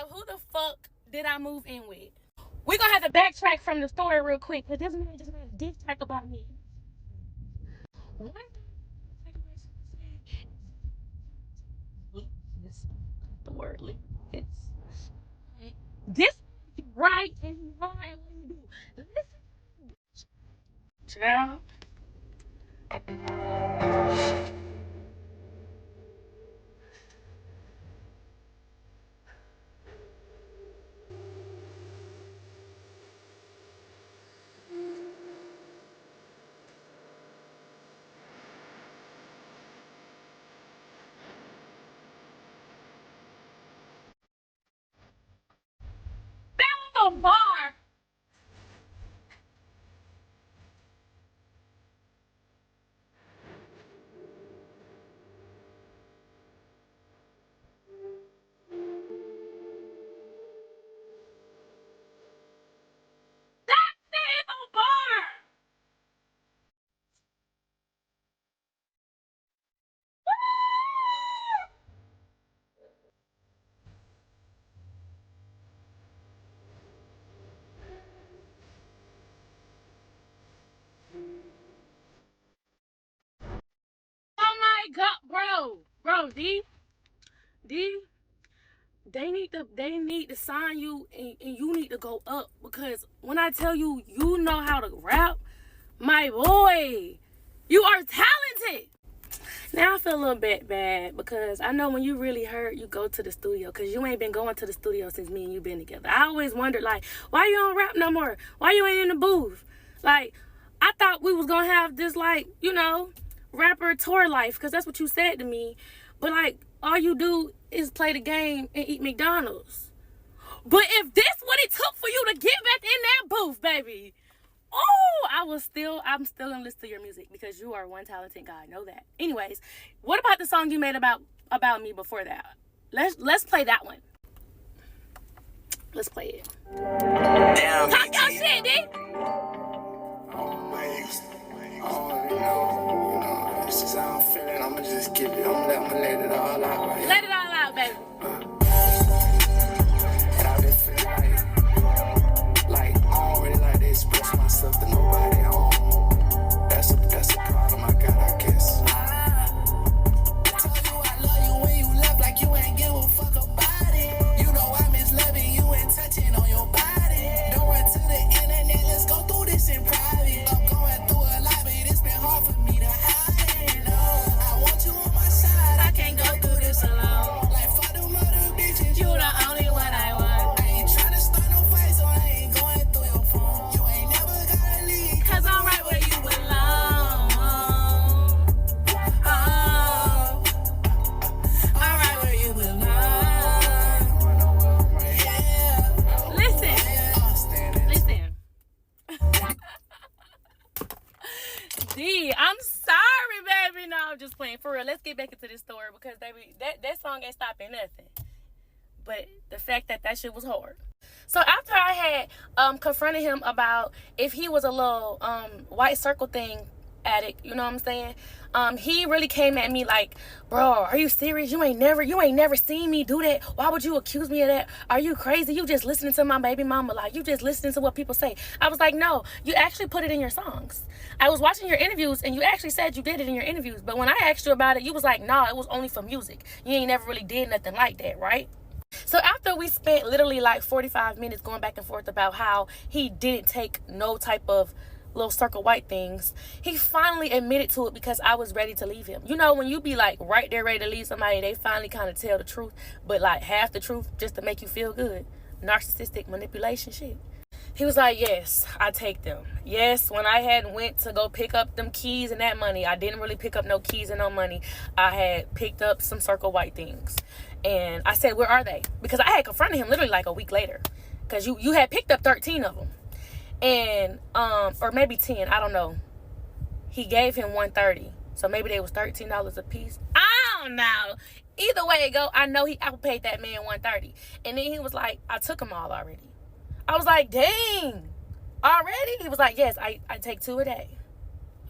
So who the fuck did I move in with? We're gonna have to backtrack from the story real quick, because this man just made a diss track about me. What? The word it's this right and wrong and what you do. Listen, child. That was a bar. That is a bar. Oh my god, bro, D, they need to sign you, and you need to go up, because when I tell you, you know how to rap, my boy, you are talented. Now I feel a little bit bad, because I know when you really hurt, you go to the studio, because you ain't been going to the studio since me and you been together. I always wondered, like, why you don't rap no more? Why you ain't in the booth? Like, I thought we was gonna have this, like, rapper tour life, because that's what you said to me. But, like, all you do is play the game and eat McDonald's. But if this what it took for you to get back in that booth, baby, oh, I'm still gonna listen to your music, because you are one talented guy. Know that. Anyways, what about the song you made about me before that? Let's play that one. Let's play it. Damn, talk your shit, D. This is how I'm feeling. I'ma just give it. I'ma let it all out. Right? Let it all out, baby. And I've been feeling like I don't really like to express myself to nobody. That's a problem I got, I guess. I told you I love you when you left, like you ain't give a fuck about it. You know I miss loving you and touching on your body. Don't run to the internet, let's go through this in private. I'm going through a lot, but it's been hard for me to hide it. No, I want you on my side, I can't go through this alone. Like fuck them other bitches, you the only one I want. I ain't tryna start no fight, so I ain't going through your phone. You ain't never gotta leave, cause I'm right where you belong. Oh, I'm right where you belong. Yeah. Listen. D, I'm sorry, baby. No, I'm just playing. For real, let's get back into this story, because baby, that song ain't stopping nothing. But the fact that shit was hard. So after I had confronted him about if he was a little white circle thing addict, you know what I'm saying? He really came at me like, bro, are you serious? You ain't never seen me do that. Why would you accuse me of that? Are you crazy? You just listening to my baby mama. Like, you just listening to what people say. I was like, no, you actually put it in your songs. I was watching your interviews, and you actually said you did it in your interviews. But when I asked you about it, you was like, nah, it was only for music. You ain't never really did nothing like that, right? So after we spent literally like 45 minutes going back and forth about how he didn't take no type of little circle white things, he finally admitted to it, because I was ready to leave him. You know, when you be like right there ready to leave somebody, they finally kind of tell the truth, but like half the truth just to make you feel good. Narcissistic manipulation shit. He was like, yes, I take them. Yes, when I had went to go pick up them keys and that money, I didn't really pick up no keys and no money. I had picked up some circle white things. And I said, where are they? Because I had confronted him literally like a week later. Because you had picked up 13 of them. And, or maybe 10, I don't know. He gave him 130. So maybe they was $13 a piece. I don't know. Either way it go, I know I paid that man 130. And then he was like, I took them all already. I was like, dang, already? He was like, yes, I take 2 a day.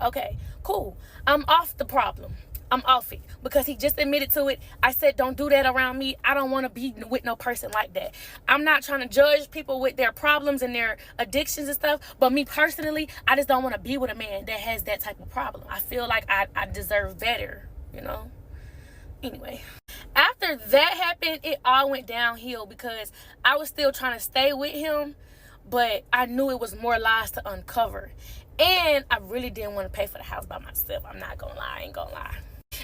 Okay, cool. I'm off the problem. I'm off it because he just admitted to it. I said, don't do that around me. I don't want to be with no person like that. I'm not trying to judge people with their problems and their addictions and stuff. But me personally, I just don't want to be with a man that has that type of problem. I feel like I deserve better, you know? Anyway, after that happened, it all went downhill because I was still trying to stay with him, but I knew it was more lies to uncover. And I really didn't want to pay for the house by myself. I'm not gonna lie, I ain't gonna lie.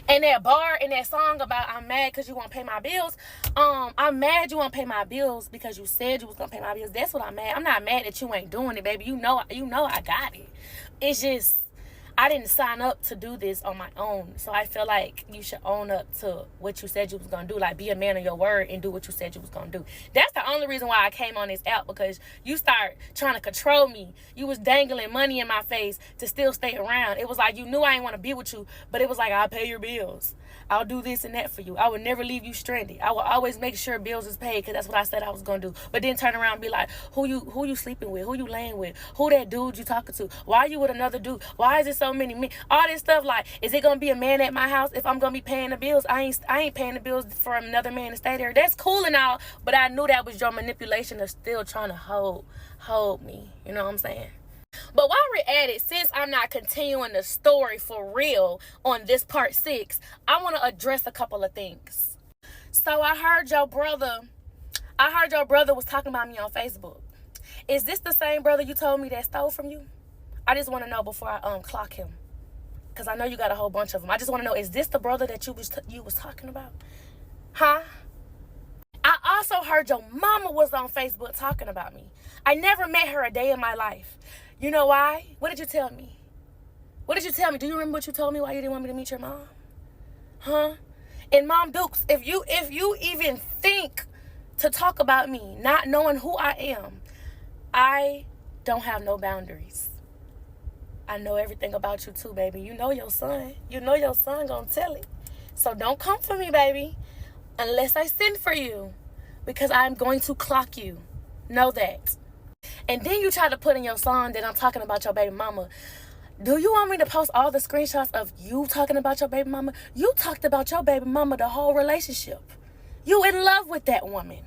And that bar and that song about I'm mad because you won't pay my bills. I'm mad you won't pay my bills because you said you was gonna pay my bills. That's what I'm mad. I'm not mad that you ain't doing it, baby. You know I got it. It's just I didn't sign up to do this on my own. So I feel like you should own up to what you said you was going to do. Like, be a man of your word and do what you said you was going to do. That's the only reason why I came on this app, because you start trying to control me. You was dangling money in my face to still stay around. It was like you knew I didn't want to be with you, but it was like, I'll pay your bills. I'll do this and that for you. I would never leave you stranded. I will always make sure bills is paid because that's what I said I was going to do. But then turn around and be like, who you sleeping with? Who you laying with? Who that dude you talking to? Why are you with another dude? Why is it so many men? All this stuff, like, is it going to be a man at my house if I'm going to be paying the bills? I ain't paying the bills for another man to stay there. That's cool and all, but I knew that was your manipulation of still trying to hold me. You know what I'm saying? But while we're at it, since I'm not continuing the story for real on this part 6, I want to address a couple of things. So I heard your brother was talking about me on Facebook. Is this the same brother you told me that stole from you? I just want to know before I clock him, because I know you got a whole bunch of them. I just want to know, is this the brother that you was talking about? Huh? I also heard your mama was on Facebook talking about me. I never met her a day in my life. You know why? What did you tell me? What did you tell me? Do you remember what you told me why you didn't want me to meet your mom? Huh? And Mom Dukes, if you even think to talk about me, not knowing who I am, I don't have no boundaries. I know everything about you too, baby. You know your son. You know your son gonna tell it. So don't come for me, baby, unless I send for you, because I'm going to clock you. Know that. And then you try to put in your song that I'm talking about your baby mama. Do you want me to post all the screenshots of you talking about your baby mama? You talked about your baby mama the whole relationship. You in love with that woman.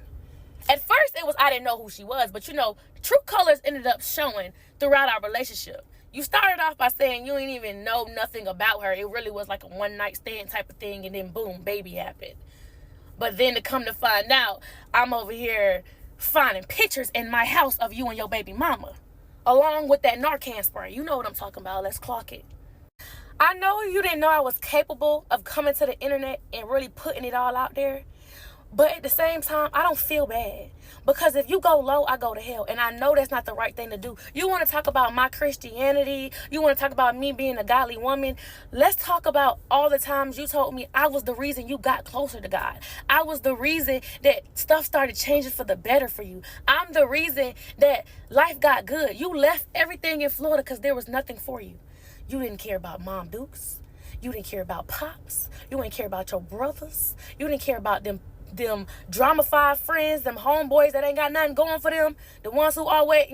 At first, it was I didn't know who she was, but true colors ended up showing throughout our relationship. You started off by saying you didn't even know nothing about her. It really was like a one-night stand type of thing, and then boom, baby happened. But then to come to find out, I'm over here finding pictures in my house of you and your baby mama, along with that Narcan spray. You know what I'm talking about. Let's clock it. I know you didn't know I was capable of coming to the internet and really putting it all out there. But at the same time, I don't feel bad, because if you go low, I go to hell. And I know that's not the right thing to do. You want to talk about my Christianity. You want to talk about me being a godly woman. Let's talk about all the times you told me I was the reason you got closer to God. I was the reason that stuff started changing for the better for you. I'm the reason that life got good. You left everything in Florida because there was nothing for you. You didn't care about Mom Dukes. You didn't care about Pops. You didn't care about your brothers. You didn't care about them drama-fied friends, them homeboys that ain't got nothing going for them, the ones who always,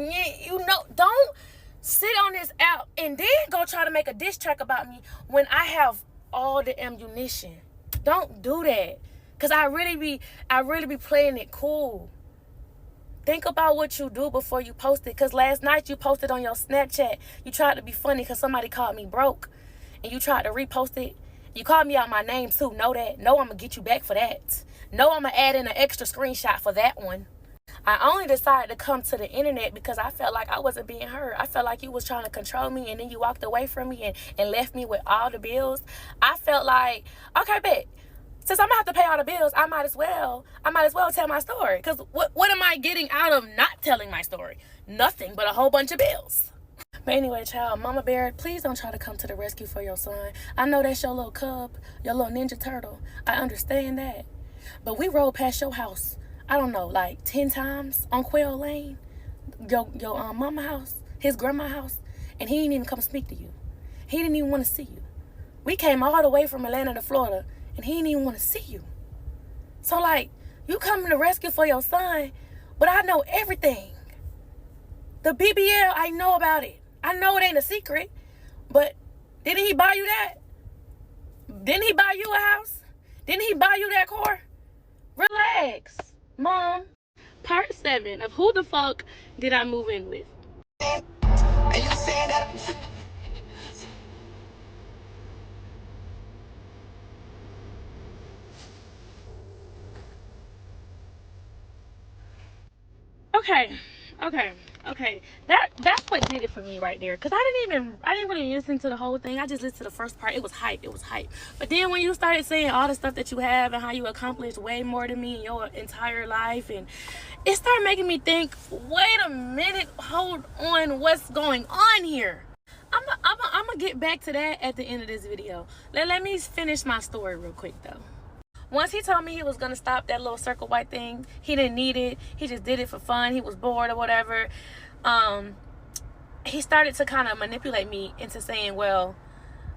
don't sit on this app and then go try to make a diss track about me when I have all the ammunition. Don't do that, because I really be playing it cool. Think about what you do before you post it, because last night you posted on your Snapchat, you tried to be funny because somebody called me broke, and you tried to repost it. You called me out my name too. Know that. Know I'm going to get you back for that. Know I'm going to add in an extra screenshot for that one. I only decided to come to the internet because I felt like I wasn't being heard. I felt like you was trying to control me, and then you walked away from me and left me with all the bills. I felt like, okay, bet. Since I'm going to have to pay all the bills, I might as well tell my story. Because what am I getting out of not telling my story? Nothing but a whole bunch of bills. But anyway, child, Mama Bear, please don't try to come to the rescue for your son. I know that's your little cub, your little ninja turtle. I understand that. But we rode past your house, I don't know, like 10 times on Quail Lane, your mama house, his grandma house, and he didn't even come speak to you. He didn't even want to see you. We came all the way from Atlanta to Florida, and he didn't even want to see you. So, like, you coming to rescue for your son, but I know everything. The BBL, I know about it. I know it ain't a secret, but didn't he buy you that? Didn't he buy you a house? Didn't he buy you that car? Relax, Mom. Part 7 of who the fuck did I move in with? Okay. That's what did it for me right there. Cause I didn't really listen to the whole thing. I just listened to the first part. It was hype. But then when you started saying all the stuff that you have and how you accomplished way more than me in your entire life, and it started making me think, wait a minute, hold on, what's going on here? I'm gonna get back to that at the end of this video. Let me finish my story real quick though. Once he told me he was gonna stop that little circle white thing, he didn't need it. He just did it for fun. He was bored or whatever. He started to kind of manipulate me into saying, well,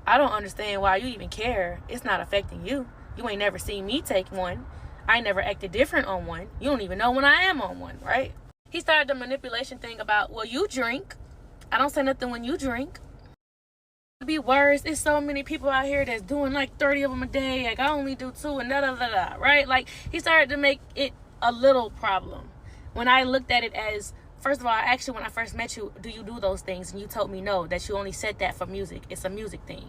I don't understand why you even care. It's not affecting you. You ain't never seen me take one. I ain't never acted different on one. You don't even know when I am on one, right? He started the manipulation thing about, well, you drink. I don't say nothing when you drink. Be worse. There's so many people out here that's doing like 30 of them a day. Like, I only do 2 and da, right? Like, he started to make it a little problem. When I looked at it as, first of all, actually, when I first met you, do you do those things? And you told me no, that you only said that for music. It's a music thing.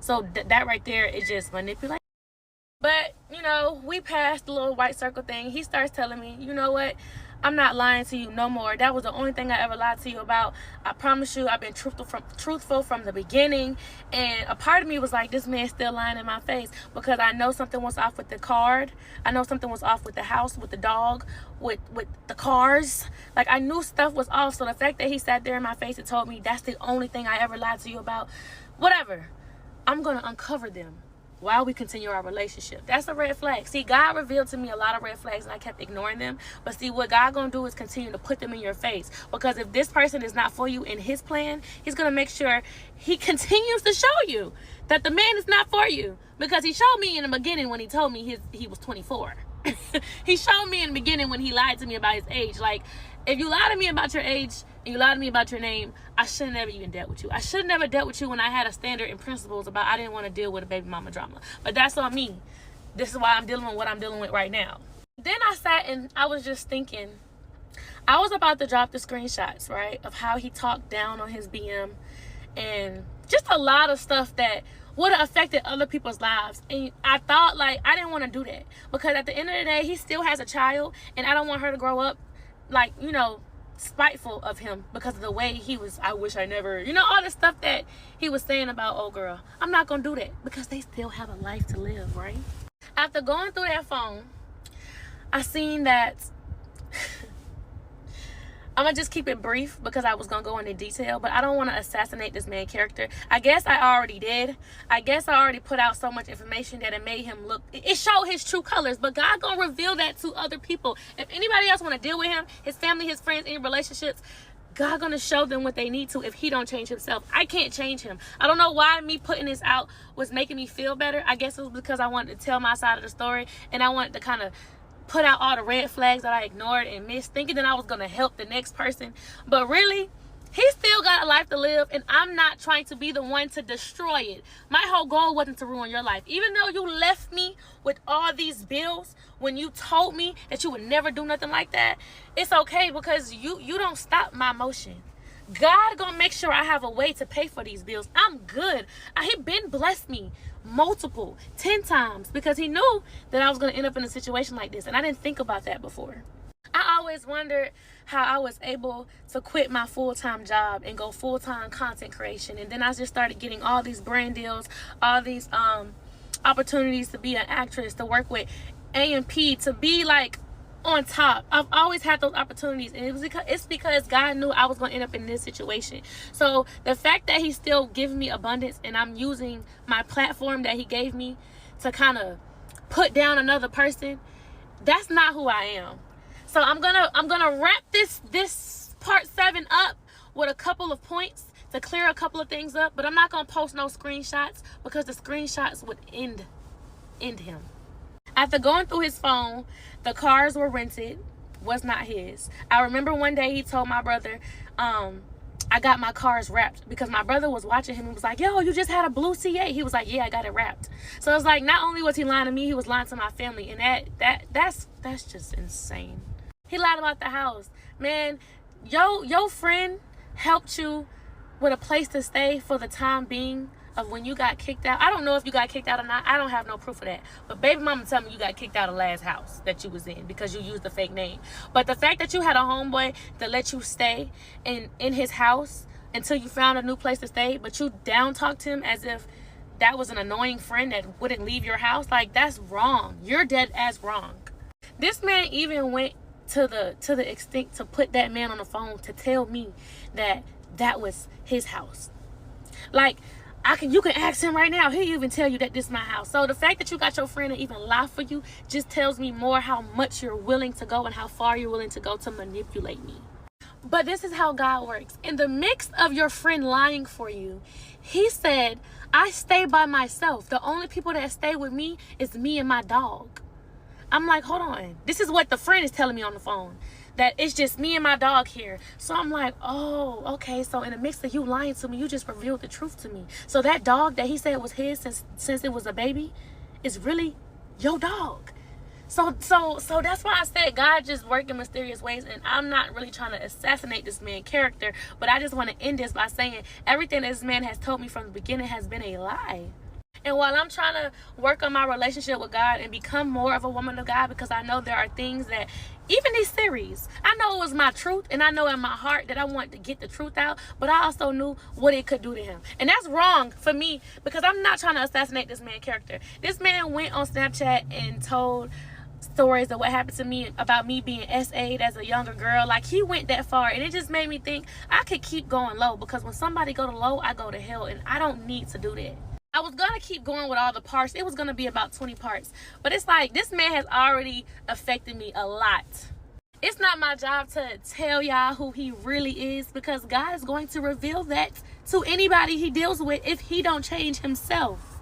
So that right there is just manipulation. But, you know, we passed the little white circle thing. He starts telling me, you know what? I'm not lying to you no more. That was the only thing I ever lied to you about. I promise you, I've been truthful from the beginning. And a part of me was like, this man's still lying in my face, because I know something was off with the card. I know something was off with the house, with the dog, with the cars. Like, I knew stuff was off. So the fact that he sat there in my face and told me that's the only thing I ever lied to you about, whatever, I'm going to uncover them while we continue our relationship. That's a red flag. See, God revealed to me a lot of red flags and I kept ignoring them. But see, what God gonna do is continue to put them in your face. Because if this person is not for you in his plan, he's gonna make sure he continues to show you that the man is not for you. Because he showed me in the beginning when he told me he was 24. He showed me in the beginning when he lied to me about his age. Like, if you lie to me about your age and you lie to me about your name, I should have never even dealt with you. I should have never dealt with you when I had a standard and principles about I didn't want to deal with a baby mama drama. But that's on me. This is why I'm dealing with what I'm dealing with right now. Then I sat and I was just thinking, I was about to drop the screenshots, right, of how he talked down on his BM and just a lot of stuff that would have affected other people's lives. And I thought, like, I didn't want to do that, because at the end of the day, he still has a child and I don't want her to grow up like, you know, spiteful of him because of the way he was. I wish I never, you know, all the stuff that he was saying about old girl. I'm not gonna do that because they still have a life to live, right? After going through that phone, I seen that I'm gonna just keep it brief because I was gonna go into detail, but I don't want to assassinate this main character. I guess I already did. I guess I already put out so much information that it made him look, it showed his true colors, but God gonna reveal that to other people. If anybody else want to deal with him, his family, his friends, any relationships, God gonna show them what they need to if he don't change himself. I can't change him. I don't know why me putting this out was making me feel better. I guess it was because I wanted to tell my side of the story and I wanted to kind of put out all the red flags that I ignored and missed, thinking that I was going to help the next person. But really, he still got a life to live, and I'm not trying to be the one to destroy it. My whole goal wasn't to ruin your life. Even though you left me with all these bills when you told me that you would never do nothing like that, it's okay because you don't stop my motion. God gonna make sure I have a way to pay for these bills. I'm good. He been blessed me multiple 10 times because he knew that I was gonna end up in a situation like this, and I didn't think about that before. I always wondered how I was able to quit my full-time job and go full-time content creation, and then I just started getting all these brand deals, all these opportunities to be an actress, to work with A&P, to be like on top. I've always had those opportunities, and it's because God knew I was going to end up in this situation. So the fact that he's still giving me abundance and I'm using my platform that he gave me to kind of put down another person, that's not who I am. So I'm gonna wrap this part 7 up with a couple of points to clear a couple of things up, but I'm not gonna post no screenshots because the screenshots would end him. After going through his phone, the cars were rented, was not his. I remember one day he told my brother, I got my cars wrapped because my brother was watching him and was like, yo, you just had a blue C8. He was like, yeah, I got it wrapped. So it's like, not only was he lying to me, he was lying to my family. And that's just insane. He lied about the house. Man, your friend helped you with a place to stay for the time being of when you got kicked out. I don't know if you got kicked out or not. I don't have no proof of that. But baby mama tell me you got kicked out of the last house that you was in because you used the fake name. But the fact that you had a homeboy that let you stay in his house until you found a new place to stay, but you down talked him as if that was an annoying friend that wouldn't leave your house, like, that's wrong. You're dead as wrong. This man even went to the extent to put that man on the phone to tell me that was his house. Like, you can ask him right now. He'll even tell you that this is my house. So the fact that you got your friend to even lie for you just tells me more how much you're willing to go and how far you're willing to go to manipulate me. But this is how God works. In the mix of your friend lying for you, he said, I stay by myself. The only people that stay with me is me and my dog. I'm like, hold on. This is what the friend is telling me on the phone. That it's just me and my dog here. So I'm like, oh, okay. So in the mix of you lying to me, you just revealed the truth to me. So that dog that he said was his since it was a baby is really your dog. So that's why I said God just works in mysterious ways. And I'm not really trying to assassinate this man's character, but I just want to end this by saying everything that this man has told me from the beginning has been a lie. And while I'm trying to work on my relationship with God and become more of a woman of God, because I know there are things that, even this series, I know it was my truth, and I know in my heart that I want to get the truth out, but I also knew what it could do to him. And that's wrong for me, because I'm not trying to assassinate this man's character. This man went on Snapchat and told stories of what happened to me about me being SA'd as a younger girl. Like, he went that far, and it just made me think I could keep going low, because when somebody go to low, I go to hell, and I don't need to do that. I was going to keep going with all the parts. It was going to be about 20 parts. But it's like, this man has already affected me a lot. It's not my job to tell y'all who he really is, because God is going to reveal that to anybody he deals with if he don't change himself.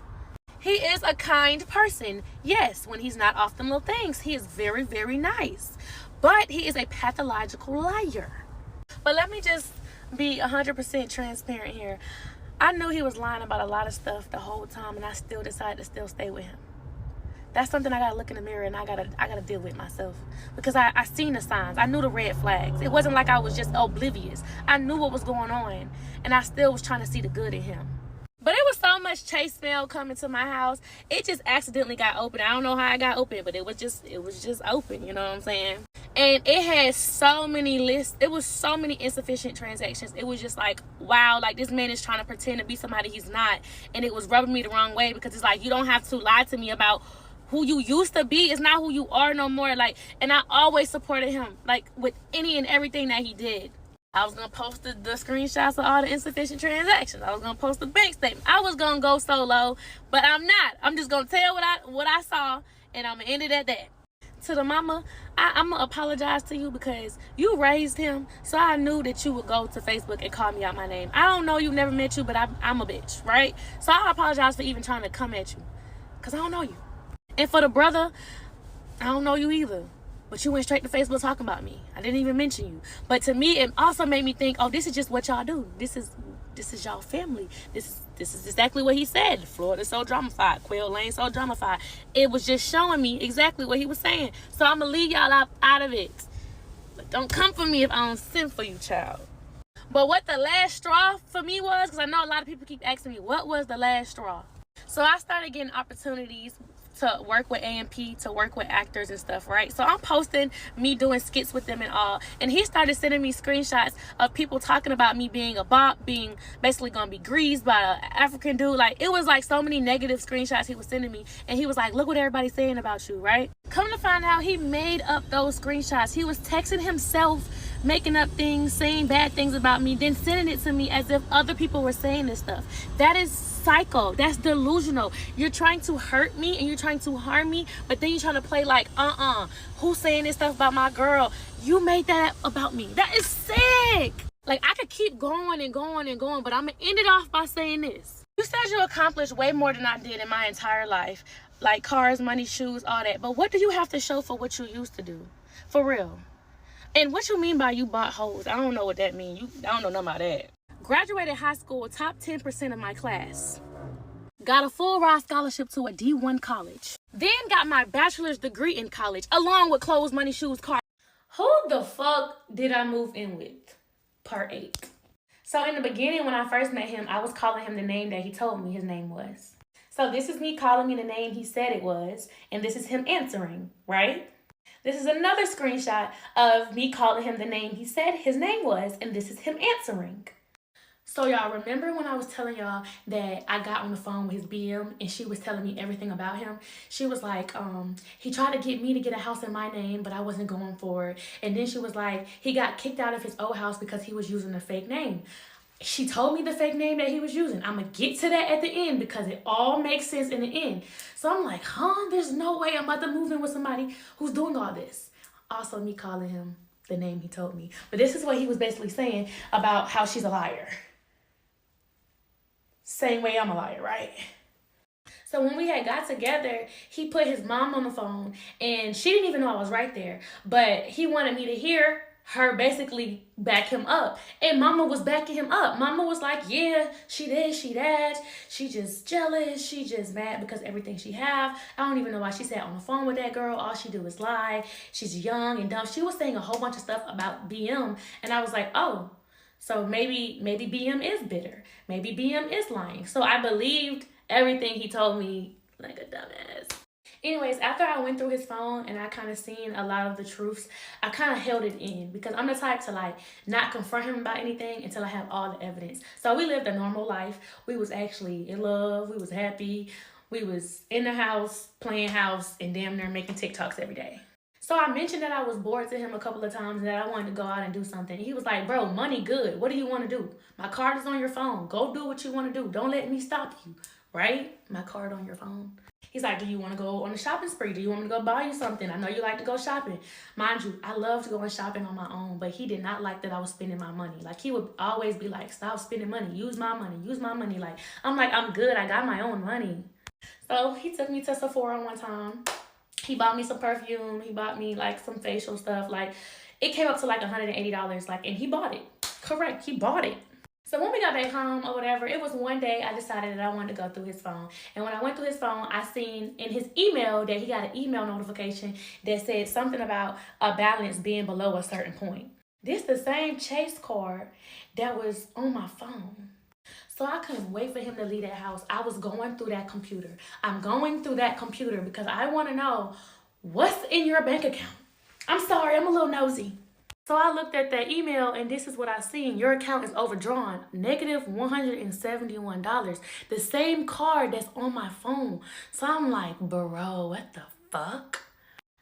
He is a kind person. Yes, when he's not off them little things, he is very, very nice. But he is a pathological liar. But let me just be 100% transparent here. I knew he was lying about a lot of stuff the whole time, and I still decided to still stay with him. That's something I gotta look in the mirror and I gotta deal with myself, because I seen the signs. I knew the red flags. It wasn't like I was just oblivious. I knew what was going on, and I still was trying to see the good in him. But it was so much chase mail coming to my house. It just accidentally got open. I don't know how it got open, but it was just open, you know what I'm saying? And it had so many lists. It was so many insufficient transactions. It was just like, wow, like, this man is trying to pretend to be somebody he's not. And it was rubbing me the wrong way, because it's like, you don't have to lie to me about who you used to be. It's not who you are no more. Like, and I always supported him, like, with any and everything that he did. I was going to post the screenshots of all the insufficient transactions. I was going to post the bank statement. I was going to go solo, but I'm not. I'm just going to tell what I saw, and I'm going to end it at that. To the mama, I'm going to apologize to you, because you raised him, so I knew that you would go to Facebook and call me out my name. I don't know you, never met you, but I'm a bitch, right? So I apologize for even trying to come at you, because I don't know you. And for the brother, I don't know you either. But you went straight to Facebook talking about me. I didn't even mention you. But to me, it also made me think, oh, this is just what y'all do. This is y'all family. This is exactly what he said. Florida's so dramified. Quail Lane so dramified. It was just showing me exactly what he was saying. So I'm going to leave y'all out of it. But don't come for me if I don't send for you, child. But what the last straw for me was, because I know a lot of people keep asking me, what was the last straw? So I started getting opportunities to work with AMP, to work with actors and stuff, right? So I'm posting me doing skits with them and all, and he started sending me screenshots of people talking about me being a bop, being basically gonna be greased by an African dude. Like, it was like so many negative screenshots he was sending me, and he was like, look what everybody's saying about you, right? Come to find out, he made up those screenshots. He was texting himself, making up things, saying bad things about me, then sending it to me as if other people were saying this stuff. That is psycho. That's delusional. You're trying to hurt me and you're trying to harm me, but then you're trying to play like, who's saying this stuff about my girl? You made that about me. That is sick. Like, I could keep going and going and going, but I'm gonna end it off by saying this. You said you accomplished way more than I did in my entire life, like cars, money, shoes, all that, but what do you have to show for what you used to do? For real. And what you mean by you bought hoes? I don't know what that means. I don't know nothing about that. Graduated high school, top 10% of my class. Got a full ride scholarship to a D1 college. Then got my bachelor's degree in college, along with clothes, money, shoes, car. Who the fuck did I move in with? Part 8. So in the beginning, when I first met him, I was calling him the name that he told me his name was. So this is me calling me the name he said it was, and this is him answering, right? This is another screenshot of me calling him the name he said his name was, and this is him answering. So y'all remember when I was telling y'all that I got on the phone with his BM and she was telling me everything about him? She was like, he tried to get me to get a house in my name, but I wasn't going for it. And then she was like, he got kicked out of his old house because he was using a fake name. She told me the fake name that he was using. I'm going to get to that at the end because it all makes sense in the end. So I'm like, there's no way I'm about to move in with somebody who's doing all this. Also me calling him the name he told me. But this is what he was basically saying about how she's a liar. Same way I'm a liar, right? So when we had got together, he put his mom on the phone and she didn't even know I was right there. But he wanted me to hear her basically back him up. And mama was backing him up. Mama was like, yeah, she this, she that. She just jealous. She just mad because everything she have. I don't even know why she sat on the phone with that girl. All she do is lie. She's young and dumb. She was saying a whole bunch of stuff about BM. And I was like, oh. So maybe BM is bitter. Maybe BM is lying. So I believed everything he told me like a dumbass. Anyways, after I went through his phone and I kind of seen a lot of the truths, I kind of held it in because I'm the type to like not confront him about anything until I have all the evidence. So we lived a normal life. We was actually in love. We was happy. We was in the house, playing house, and damn near making TikToks every day. So I mentioned that I was bored to him a couple of times and that I wanted to go out and do something. He was like, bro, money good. What do you want to do? My card is on your phone. Go do what you want to do. Don't let me stop you, right? My card on your phone. He's like, do you want to go on a shopping spree? Do you want me to go buy you something? I know you like to go shopping. Mind you, I love to go shopping on my own, but he did not like that I was spending my money. Like, he would always be like, stop spending money. Use my money. Use my money. Like, I'm like, I'm good. I got my own money. So he took me to Sephora one time. He bought me some perfume. He bought me like some facial stuff. Like, it came up to like $180. Like, and he bought it. Correct. He bought it. So when we got back home or whatever, it was one day I decided that I wanted to go through his phone. And when I went through his phone, I seen in his email that he got an email notification that said something about a balance being below a certain point. This the same Chase card that was on my phone. So I couldn't wait for him to leave that house. I was going through that computer. I'm going through that computer because I want to know what's in your bank account. I'm sorry, I'm a little nosy. So I looked at that email and this is what I seen. Your account is overdrawn, negative $171. The same card that's on my phone. So I'm like, bro, what the fuck?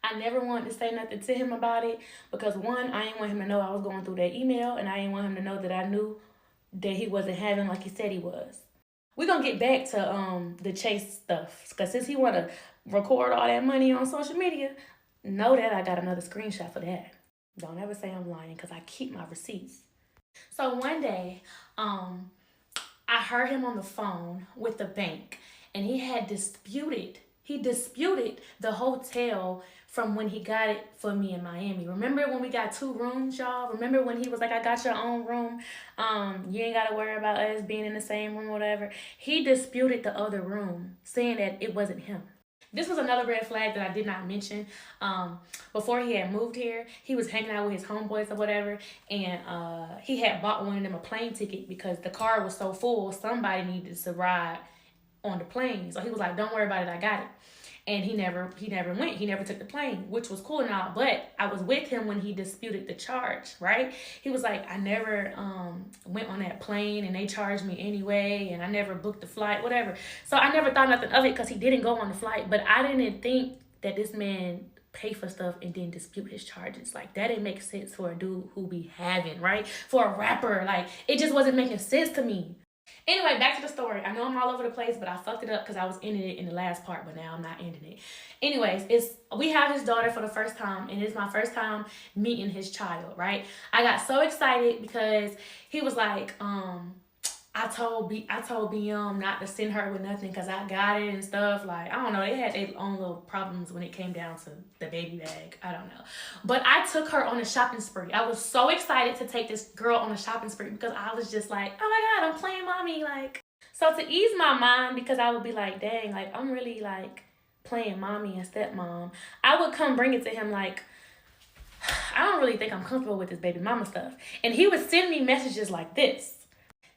I never wanted to say nothing to him about it because one, I didn't want him to know I was going through that email and I didn't want him to know that I knew that he wasn't having like he said he was. We're going to get back to the Chase stuff because since he want to record all that money on social media, know that I got another screenshot for that. Don't ever say I'm lying because I keep my receipts. So one day, I heard him on the phone with the bank and he disputed the hotel from when he got it for me in Miami. Remember when we got 2 rooms, y'all? Remember when he was like, I got your own room. You ain't got to worry about us being in the same room or whatever. He disputed the other room, saying that it wasn't him. This was another red flag that I did not mention. Before he had moved here, he was hanging out with his homeboys or whatever, and he had bought one of them a plane ticket because the car was so full, somebody needed to ride on the plane. So he was like, don't worry about it, I got it. And he never went. He never took the plane, which was cool and all. But I was with him when he disputed the charge, right? He was like, I never went on that plane and they charged me anyway. And I never booked the flight, whatever. So I never thought nothing of it because he didn't go on the flight. But I didn't think that this man pay for stuff and then dispute his charges. Like, that didn't make sense for a dude who be having, right? For a rapper. Like, it just wasn't making sense to me. Anyway, back to the story. I know I'm all over the place, but I fucked it up because I was ending it in the last part, but now I'm not ending it. Anyways, we have his daughter for the first time, and it's my first time meeting his child, right? I got so excited because he was like, I told BM not to send her with nothing because I got it and stuff. Like, I don't know, they had their own little problems when it came down to the baby bag. I don't know. But I took her on a shopping spree. I was so excited to take this girl on a shopping spree because I was just like, oh my God, I'm playing mommy. Like, so to ease my mind, because I would be like, dang, like, I'm really like playing mommy and stepmom, I would come bring it to him like, I don't really think I'm comfortable with this baby mama stuff. And he would send me messages like this.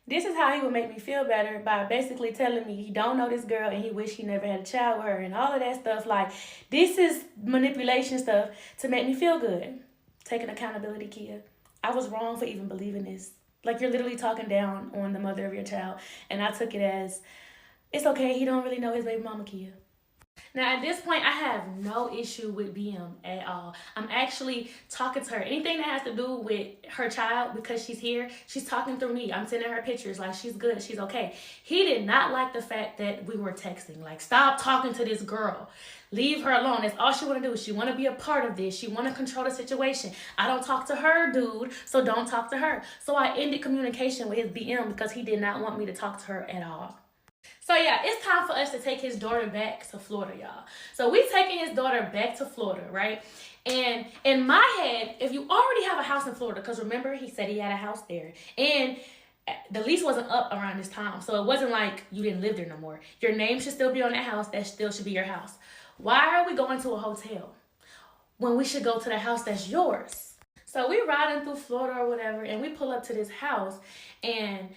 This is how he would make me feel better, by basically telling me he don't know this girl and he wish he never had a child with her and all of that stuff. Like, this is manipulation stuff to make me feel good. Taking accountability, Kia. I was wrong for even believing this. Like, you're literally talking down on the mother of your child. And I took it as, it's okay, he don't really know his baby mama, Kia. Now, at this point, I have no issue with BM at all. I'm actually talking to her. Anything that has to do with her child, because she's here, she's talking through me. I'm sending her pictures like she's good, she's okay. He did not like the fact that we were texting. Like, stop talking to this girl. Leave her alone. That's all she want to do. She want to be a part of this. She want to control the situation. I don't talk to her, dude, so don't talk to her. So I ended communication with his BM because he did not want me to talk to her at all. So yeah, it's time for us to take his daughter back to Florida, y'all. So we taking his daughter back to Florida, right? And in my head, if you already have a house in Florida, because remember, he said he had a house there. And the lease wasn't up around this time. So it wasn't like you didn't live there no more. Your name should still be on that house. That still should be your house. Why are we going to a hotel when we should go to the house that's yours? So we riding through Florida or whatever, and we pull up to this house, and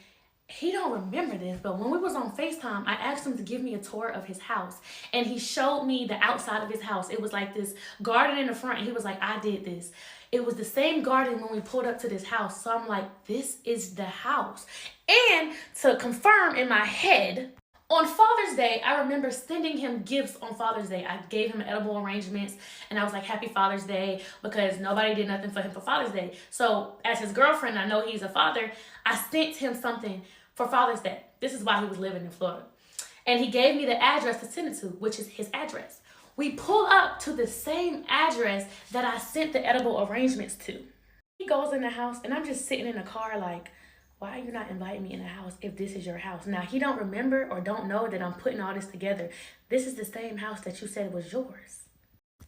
he don't remember this, but when we was on FaceTime, I asked him to give me a tour of his house. And he showed me the outside of his house. It was like this garden in the front. And he was like, I did this. It was the same garden when we pulled up to this house. So I'm like, this is the house. And to confirm in my head, on Father's Day, I remember sending him gifts on Father's Day. I gave him edible arrangements, and I was like, Happy Father's Day, because nobody did nothing for him for Father's Day. So as his girlfriend, I know he's a father, I sent him something for Father's Day. This is why he was living in Florida. And he gave me the address to send it to, which is his address. We pull up to the same address that I sent the edible arrangements to. He goes in the house, and I'm just sitting in the car like, why are you not inviting me in the house if this is your house? Now, he don't remember or don't know that I'm putting all this together. This is the same house that you said was yours.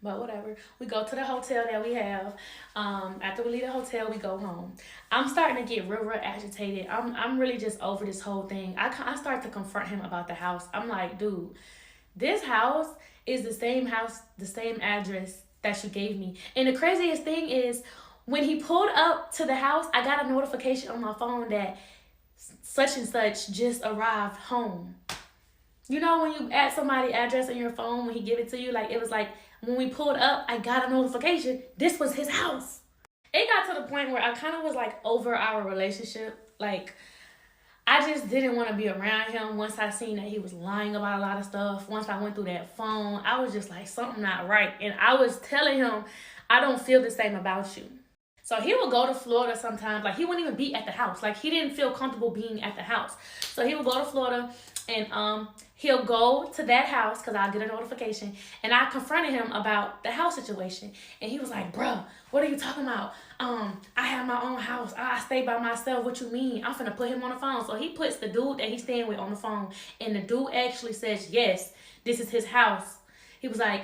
But whatever. We go to the hotel that we have. After we leave the hotel, we go home. I'm starting to get real agitated. I'm really just over this whole thing. I start to confront him about the house. I'm like, dude, this house is the same house, the same address that you gave me. And the craziest thing is, when he pulled up to the house, I got a notification on my phone that such and such just arrived home. You know when you add somebody's address on your phone when he give it to you? Like, it was like, when we pulled up, I got a notification. This was his house. It got to the point where I kind of was like over our relationship. Like, I just didn't want to be around him once I seen that he was lying about a lot of stuff. Once I went through that phone, I was just like, something not right. And I was telling him, I don't feel the same about you. So he would go to Florida sometimes. Like, he wouldn't even be at the house. Like, he didn't feel comfortable being at the house. So he would go to Florida, and he'll go to that house because I'll get a notification. And I confronted him about the house situation. And he was like, bruh, what are you talking about? I have my own house. I stay by myself. What you mean? I'm finna put him on the phone. So he puts the dude that he's staying with on the phone. And the dude actually says, yes, this is his house. He was like,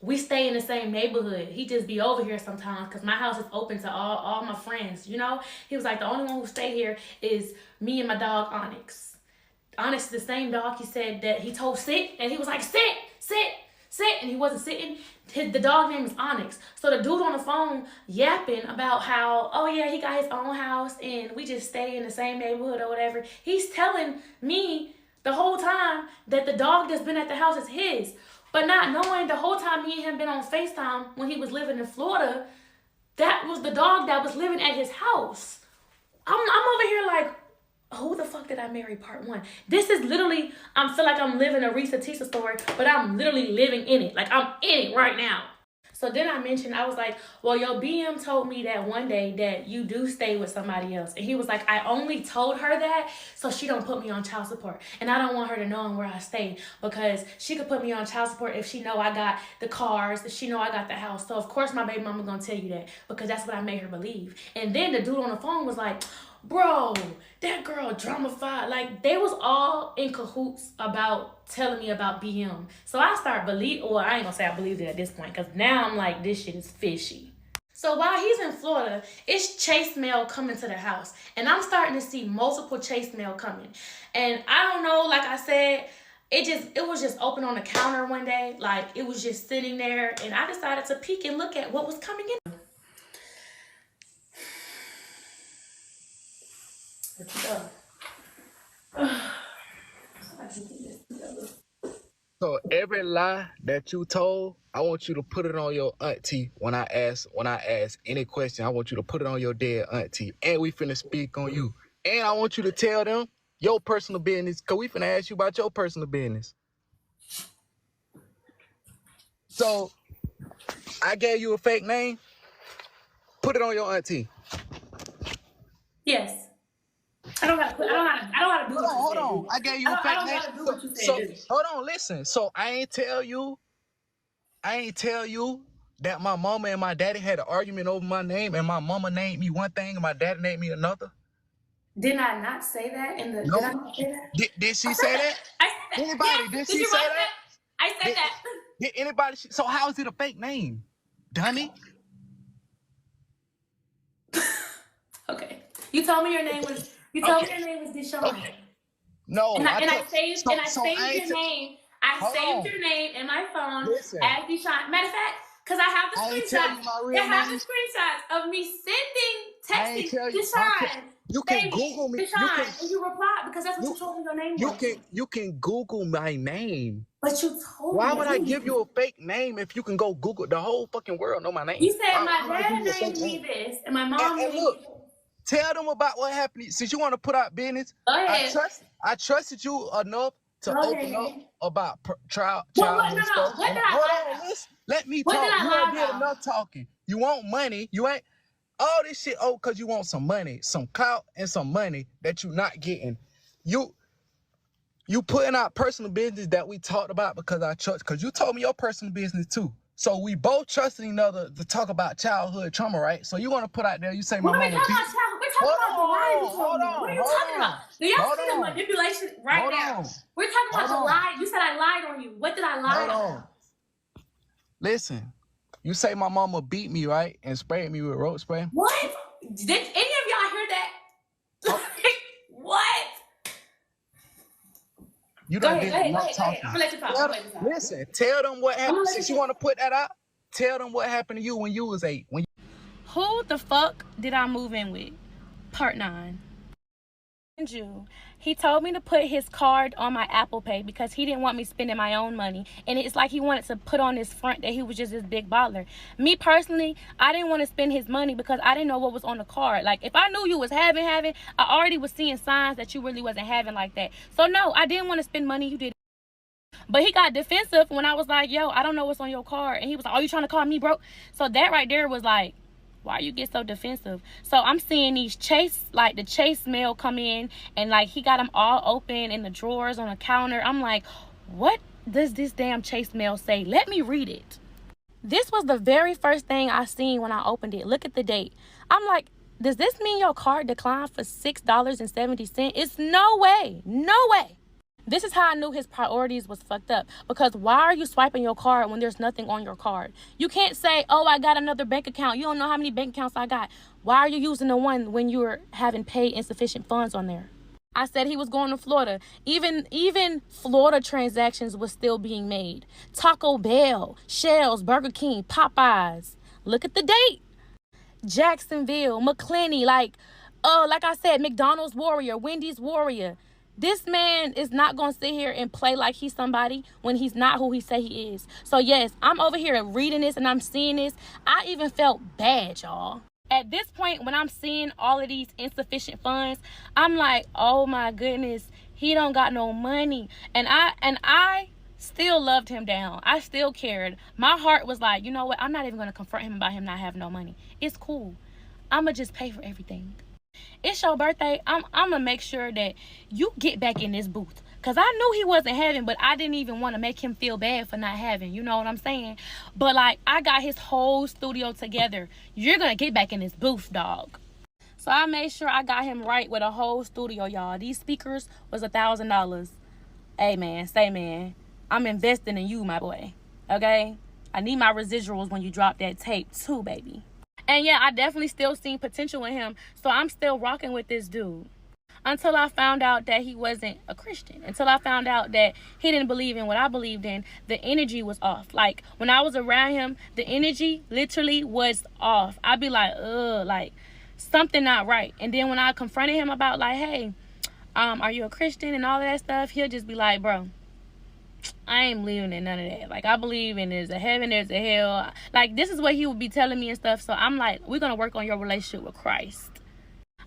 we stay in the same neighborhood. He just be over here sometimes because my house is open to all my friends, you know? He was like, the only one who stay here is me and my dog, Onyx. Onyx is the same dog he said that he told sit, and he was like, sit, and he wasn't sitting. The dog name is Onyx. So the dude on the phone yapping about how, oh yeah, he got his own house and we just stay in the same neighborhood or whatever. He's telling me the whole time that the dog that's been at the house is his. But not knowing the whole time me and him been on FaceTime when he was living in Florida, that was the dog that was living at his house. I'm over here like, who the fuck did I marry part one? This is literally, I feel like I'm living a Risa Tisa story, but I'm literally living in it. Like, I'm in it right now. So then I mentioned, I was like, well, your BM told me that one day that you do stay with somebody else. And he was like, I only told her that so she don't put me on child support. And I don't want her to know where I stay because she could put me on child support if she know I got the cars, if she know I got the house. So of course my baby mama gonna tell you that because that's what I made her believe. And then the dude on the phone was like, Bro, that girl dramified. Like, they was all in cahoots about telling me about BM. So I start believe. Well, I ain't gonna say I believed it at this point, because now I'm like, this shit is fishy. So while he's in Florida, it's chase mail coming to the house. And I'm starting to see multiple chase mail coming. And I don't know, like I said, it was just open on the counter one day. Like, it was just sitting there. And I decided to peek and look at what was coming in. Let's go. So every lie that you told, I want you to put it on your auntie when I ask any question. I want you to put it on your dead auntie. And we finna speak on you. And I want you to tell them your personal business, because we finna ask you about your personal business. So I gave you a fake name. Put it on your auntie. Yes. I don't gotta do what you said. Hold on. I gave you a fake name. I don't gotta do what you said. Hold on, listen. So I ain't tell you that my mama and my daddy had an argument over my name, and my mama named me one thing and my daddy named me another. Did I not say that in the? No. Did I not say that? Did she say that? I said that. Anybody? Yes. Did she say that? I said that. Did anybody? So how is it a fake name, dummy? Okay. You told me your name was. You told me your name was Deshaun. Okay. No. And I saved your name. I saved your name in my phone as Deshaun. Matter of fact, because I have the screenshots. I have the screenshots of me texting Deshaun. You can Google me. Deshaun, and you replied because that's what you told me your name was. You can Google my name. But you told me. Why would I give you a fake name if you can go Google? The whole fucking world know my name. You said my dad named me this, and my mom named me this. Tell them about what happened. Since you want to put out business, I trusted you enough to open up about child and stuff. Hold on, let me talk. You ain't did enough talking. You want money. You ain't all this shit. Oh, because you want some money, some clout, and some money that you not getting. You putting out personal business that we talked about because I trust. Because you told me your personal business too. So we both trusted each other to talk about childhood trauma, right? So you want to put out there, you say my mama beat. We're talking about the lie you told me. What are you talking about? Do y'all see the manipulation right now? We're talking about the lie. You said I lied on you. What did I lie on? Listen, you say my mama beat me, right? And sprayed me with rope spray. What? Did any of y'all hear that? What? You don't get not talking. I'm gonna let you talk. Listen, tell them what happened. Since you want to put that out, tell them what happened to you when you was 8. Who the fuck did I move in with? Part 9. He told me to put his card on my Apple Pay because he didn't want me spending my own money. And it's like he wanted to put on his front that he was just this big baller. Me personally, I didn't want to spend his money because I didn't know what was on the card. Like, if I knew you was having, I already was seeing signs that you really wasn't having like that. So no, I didn't want to spend money. You did. But he got defensive when I was like, yo, I don't know what's on your card. And he was like, oh, you trying to call me broke? So that right there was like, why you get so defensive? So I'm seeing these the chase mail come in, and like he got them all open in the drawers on the counter. I'm like, what does this damn chase mail say? Let me read it. This was the very first thing I seen when I opened it. Look at the date. I'm like, does this mean your card declined for $6.70? It's no way. No way. This is how I knew his priorities was fucked up. Because why are you swiping your card when there's nothing on your card? You can't say, oh, I got another bank account. You don't know how many bank accounts I got. Why are you using the one when you're having paid insufficient funds on there? I said he was going to Florida. Even Florida transactions was still being made. Taco Bell, Shell's, Burger King, Popeyes. Look at the date. Jacksonville, McClenny, like I said, McDonald's Warrior, Wendy's Warrior. This man is not going to sit here and play like he's somebody when he's not who he say he is. So yes, I'm over here reading this and I'm seeing this. I even felt bad, y'all. At this point, when I'm seeing all of these insufficient funds, I'm like, oh my goodness, he don't got no money. And I still loved him down. I still cared. My heart was like, you know what? I'm not even going to confront him about him not having no money. It's cool. I'm going to just pay for everything. It's your birthday. I'm gonna make sure that you get back in this booth, because I knew he wasn't having, but I didn't even want to make him feel bad for not having, you know what I'm saying? But like, I got his whole studio together. You're gonna get back in this booth, dog. So I made sure I got him right with a whole studio, y'all. These speakers was $1,000. Hey, man, say, man, I'm investing in you, my boy. Okay? I need my residuals when you drop that tape too, baby. And yeah, I definitely still seen potential in him. So I'm still rocking with this dude. Until I found out that he wasn't a Christian. Until I found out that he didn't believe in what I believed in. The energy was off. Like, when I was around him, the energy literally was off. I'd be like, ugh, like, something not right. And then when I confronted him about, like, hey, are you a Christian and all of that stuff, he'll just be like, bro, I ain't believing in none of that. Like, I believe in there's a heaven, there's a hell. Like, this is what he would be telling me and stuff. So I'm like, we're going to work on your relationship with Christ.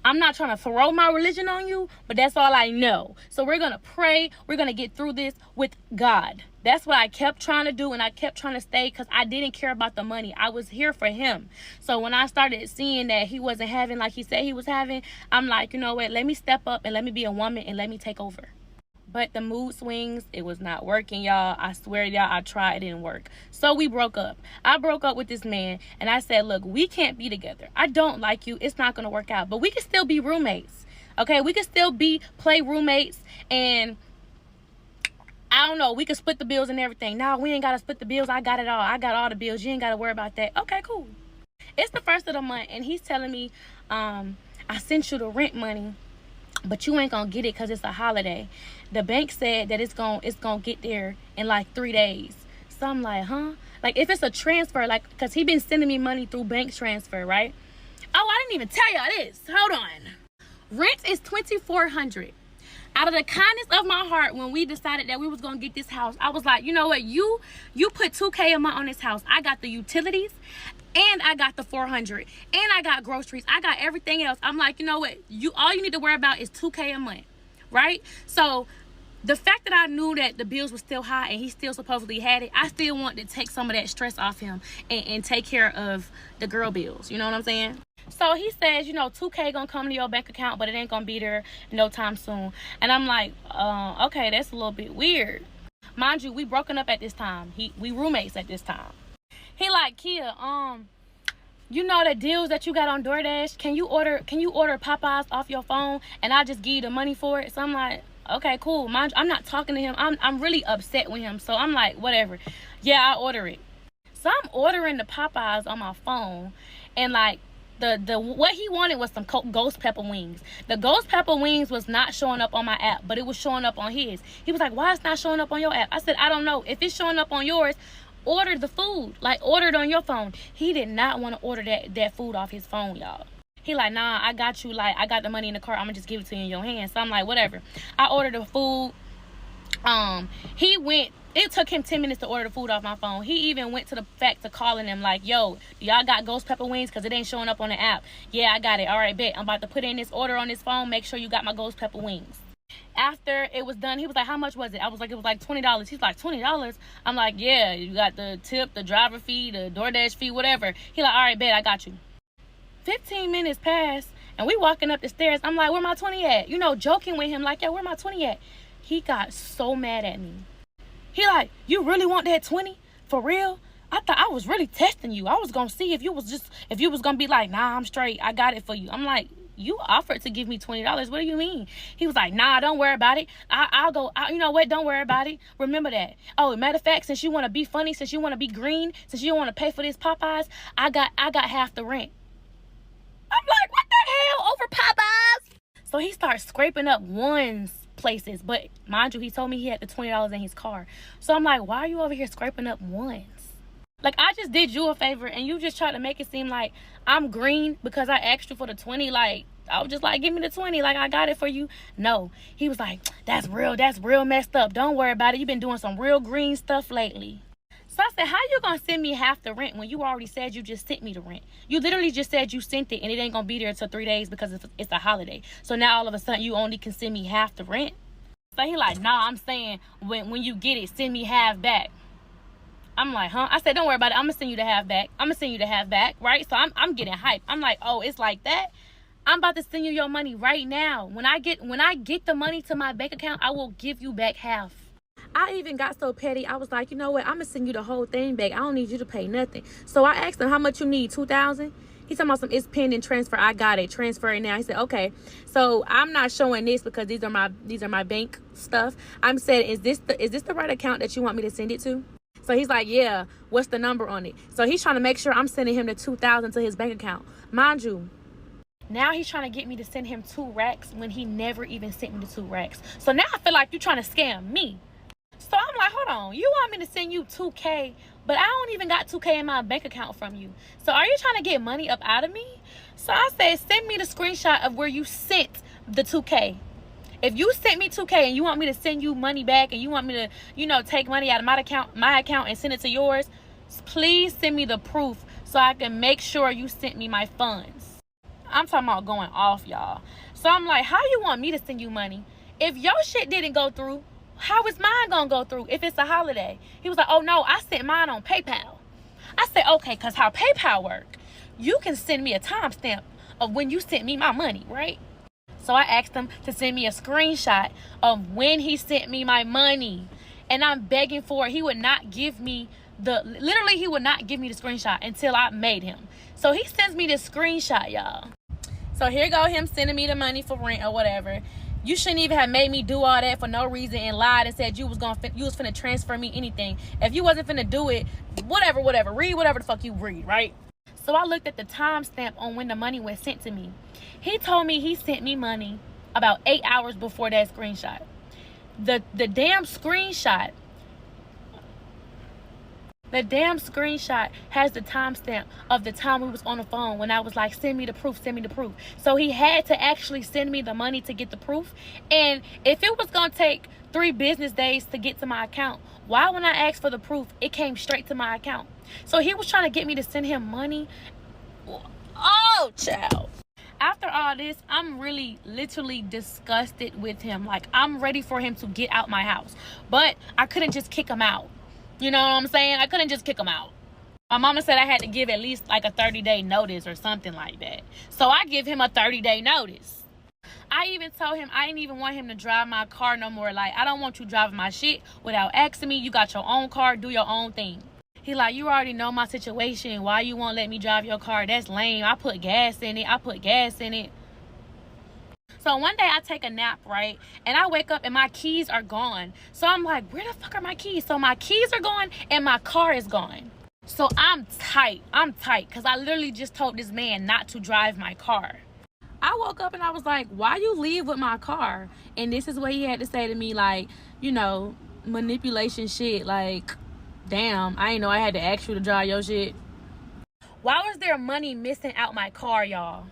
I'm not trying to throw my religion on you, but that's all I know. So we're going to pray. We're going to get through this with God. That's what I kept trying to do, and I kept trying to stay because I didn't care about the money. I was here for him. So when I started seeing that he wasn't having like he said he was having, I'm like, you know what? Let me step up and let me be a woman and let me take over. But the mood swings, it was not working, y'all. I swear to y'all, I tried, it didn't work. So we broke up. I broke up with this man, and I said, look, we can't be together. I don't like you. It's not going to work out. But we can still be roommates, okay? We can still play roommates, and I don't know, we can split the bills and everything. No, we ain't got to split the bills. I got it all. I got all the bills. You ain't got to worry about that. Okay, cool. It's the first of the month, and he's telling me, I sent you the rent money, but you ain't gonna get it because it's a holiday. The bank said that it's gonna get there in like 3 days. So I'm like, huh? Like, if it's a transfer, like, because he been sending me money through bank transfer, right? Oh, I didn't even tell y'all this. Hold on. Rent is $2,400. Out of the kindness of my heart, when we decided that we was gonna get this house, I was like, you know what? You put $2,000 a month on this house. I got the utilities, and I got the $400, and I got groceries. I got everything else. I'm like, you know what? All you need to worry about is $2,000 a month, right? So the fact that I knew that the bills were still high and he still supposedly had it, I still wanted to take some of that stress off him and take care of the girl bills. You know what I'm saying? So he says, you know, $2,000 gonna come to your bank account, but it ain't gonna be there no time soon. And I'm like, okay, that's a little bit weird. Mind you, we broken up at this time. We roommates at this time. He like, Kia, you know the deals that you got on DoorDash? Can you order Popeyes off your phone and I'll just give you the money for it? So I'm like, okay, cool. Mind you, I'm not talking to him. I'm really upset with him. So I'm like, whatever. Yeah, I'll order it. So I'm ordering the Popeyes on my phone, and like the what he wanted was some ghost pepper wings. The ghost pepper wings was not showing up on my app, but it was showing up on his. He was like, why it's not showing up on your app? I said, I don't know. If it's showing up on yours, order the food. Like, order it on your phone. He did not want to order that food off his phone, y'all. He like, nah, I got you. Like, I got the money in the car. I'm gonna just give it to you in your hand. So I'm like, whatever. I ordered the food. He went. It took him 10 minutes to order the food off my phone. He even went to the fact of calling him like, yo, do y'all got ghost pepper wings? Because it ain't showing up on the app. Yeah, I got it. All right, bet. I'm about to put in this order on this phone. Make sure you got my ghost pepper wings. After it was done, he was like, how much was it? I was like, it was like $20. He's like, $20? I'm like, yeah, you got the tip, the driver fee, the DoorDash fee, whatever. He like, all right, bet, I got you. 15 minutes passed, and we walking up the stairs. I'm like, where my 20 at? You know, joking with him like, yo, where my 20 at? He got so mad at me. He like, you really want that 20? For real? I thought I was really testing you. I was going to see if you was going to be like, nah, I'm straight. I got it for you. I'm like, you offered to give me $20. What do you mean? He was like, nah, don't worry about it. I'll go. You know what? Don't worry about it. Remember that. Oh, matter of fact, since you want to be funny, since you want to be green, since you don't want to pay for this Popeyes, I got half the rent. I'm like, what the hell? Over Popeyes? So he starts scraping up ones places. But mind you, he told me he had the $20 in his car. So I'm like, why are you over here scraping up ones? Like, I just did you a favor, and you just try to make it seem like I'm green because I asked you for the 20. Like, I was just like, give me the 20. Like, I got it for you. No. He was like, that's real messed up. Don't worry about it. You've been doing some real green stuff lately. So I said, how you gonna send me half the rent when you already said you just sent me the rent? You literally just said you sent it, and it ain't gonna be there until 3 days because it's a holiday. So now all of a sudden you only can send me half the rent? So he like, nah, I'm saying when you get it, send me half back. I'm like, huh? I said, don't worry about it. I'm gonna send you the half back. Right? So I'm getting hyped. I'm like, oh, it's like that? I'm about to send you your money right now. When I get the money to my bank account, I will give you back half. I even got so petty. I was like, you know what? I'm gonna send you the whole thing back. I don't need you to pay nothing. So I asked him, how much you need? $2,000? He talking about some, it's pending transfer. I got it. Transfer it now. He said, okay. So I'm not showing this because these are my bank stuff. I'm saying, is this the right account that you want me to send it to? So he's like, yeah, what's the number on it? So he's trying to make sure I'm sending him the $2,000 to his bank account. Mind you, now he's trying to get me to send him 2 racks when he never even sent me the 2 racks. So now I feel like you're trying to scam me. So I'm like, hold on, you want me to send you $2K, but I don't even got $2K in my bank account from you. So are you trying to get money up out of me? So I said, send me the screenshot of where you sent the $2K. If you sent me $2K and you want me to send you money back and you want me to, you know, take money out of my account and send it to yours, please send me the proof so I can make sure you sent me my funds. I'm talking about going off, y'all. So I'm like, how you want me to send you money? If your shit didn't go through, how is mine gonna go through if it's a holiday? He was like, oh no, I sent mine on PayPal. I said, okay, because how PayPal work, you can send me a timestamp of when you sent me my money, right? So I asked him to send me a screenshot of when he sent me my money. And I'm begging for it. He would not give me he would not give me the screenshot until I made him. So he sends me this screenshot, y'all. So here go him sending me the money for rent or whatever. You shouldn't even have made me do all that for no reason and lied and said you was finna transfer me anything. If you wasn't finna do it, whatever, read whatever the fuck you read, right? So I looked at the timestamp on when the money was sent to me. He told me he sent me money about 8 hours before that screenshot. The damn screenshot has the timestamp of the time we was on the phone when I was like, send me the proof. So he had to actually send me the money to get the proof. And if it was going to take 3 business days to get to my account, why when I asked for the proof, it came straight to my account? So he was trying to get me to send him money. Oh, child. After all this, I'm really literally disgusted with him. Like, I'm ready for him to get out my house. But I couldn't just kick him out. You know what I'm saying? I couldn't just kick him out. My mama said I had to give at least like a 30-day notice or something like that. So I give him a 30-day notice. I even told him I didn't even want him to drive my car no more. Like, I don't want you driving my shit without asking me. You got your own car. Do your own thing. He like, you already know my situation. Why you won't let me drive your car? That's lame. I put gas in it. So one day I take a nap, right? And I wake up and my keys are gone. So I'm like, where the fuck are my keys? So my keys are gone and my car is gone. So I'm tight because I literally just told this man not to drive my car. I woke up and I was like, why you leave with my car? And this is what he had to say to me, like, you know, manipulation shit. Like, damn, I didn't know I had to ask you to drive your shit. Why was there money missing out my car, y'all?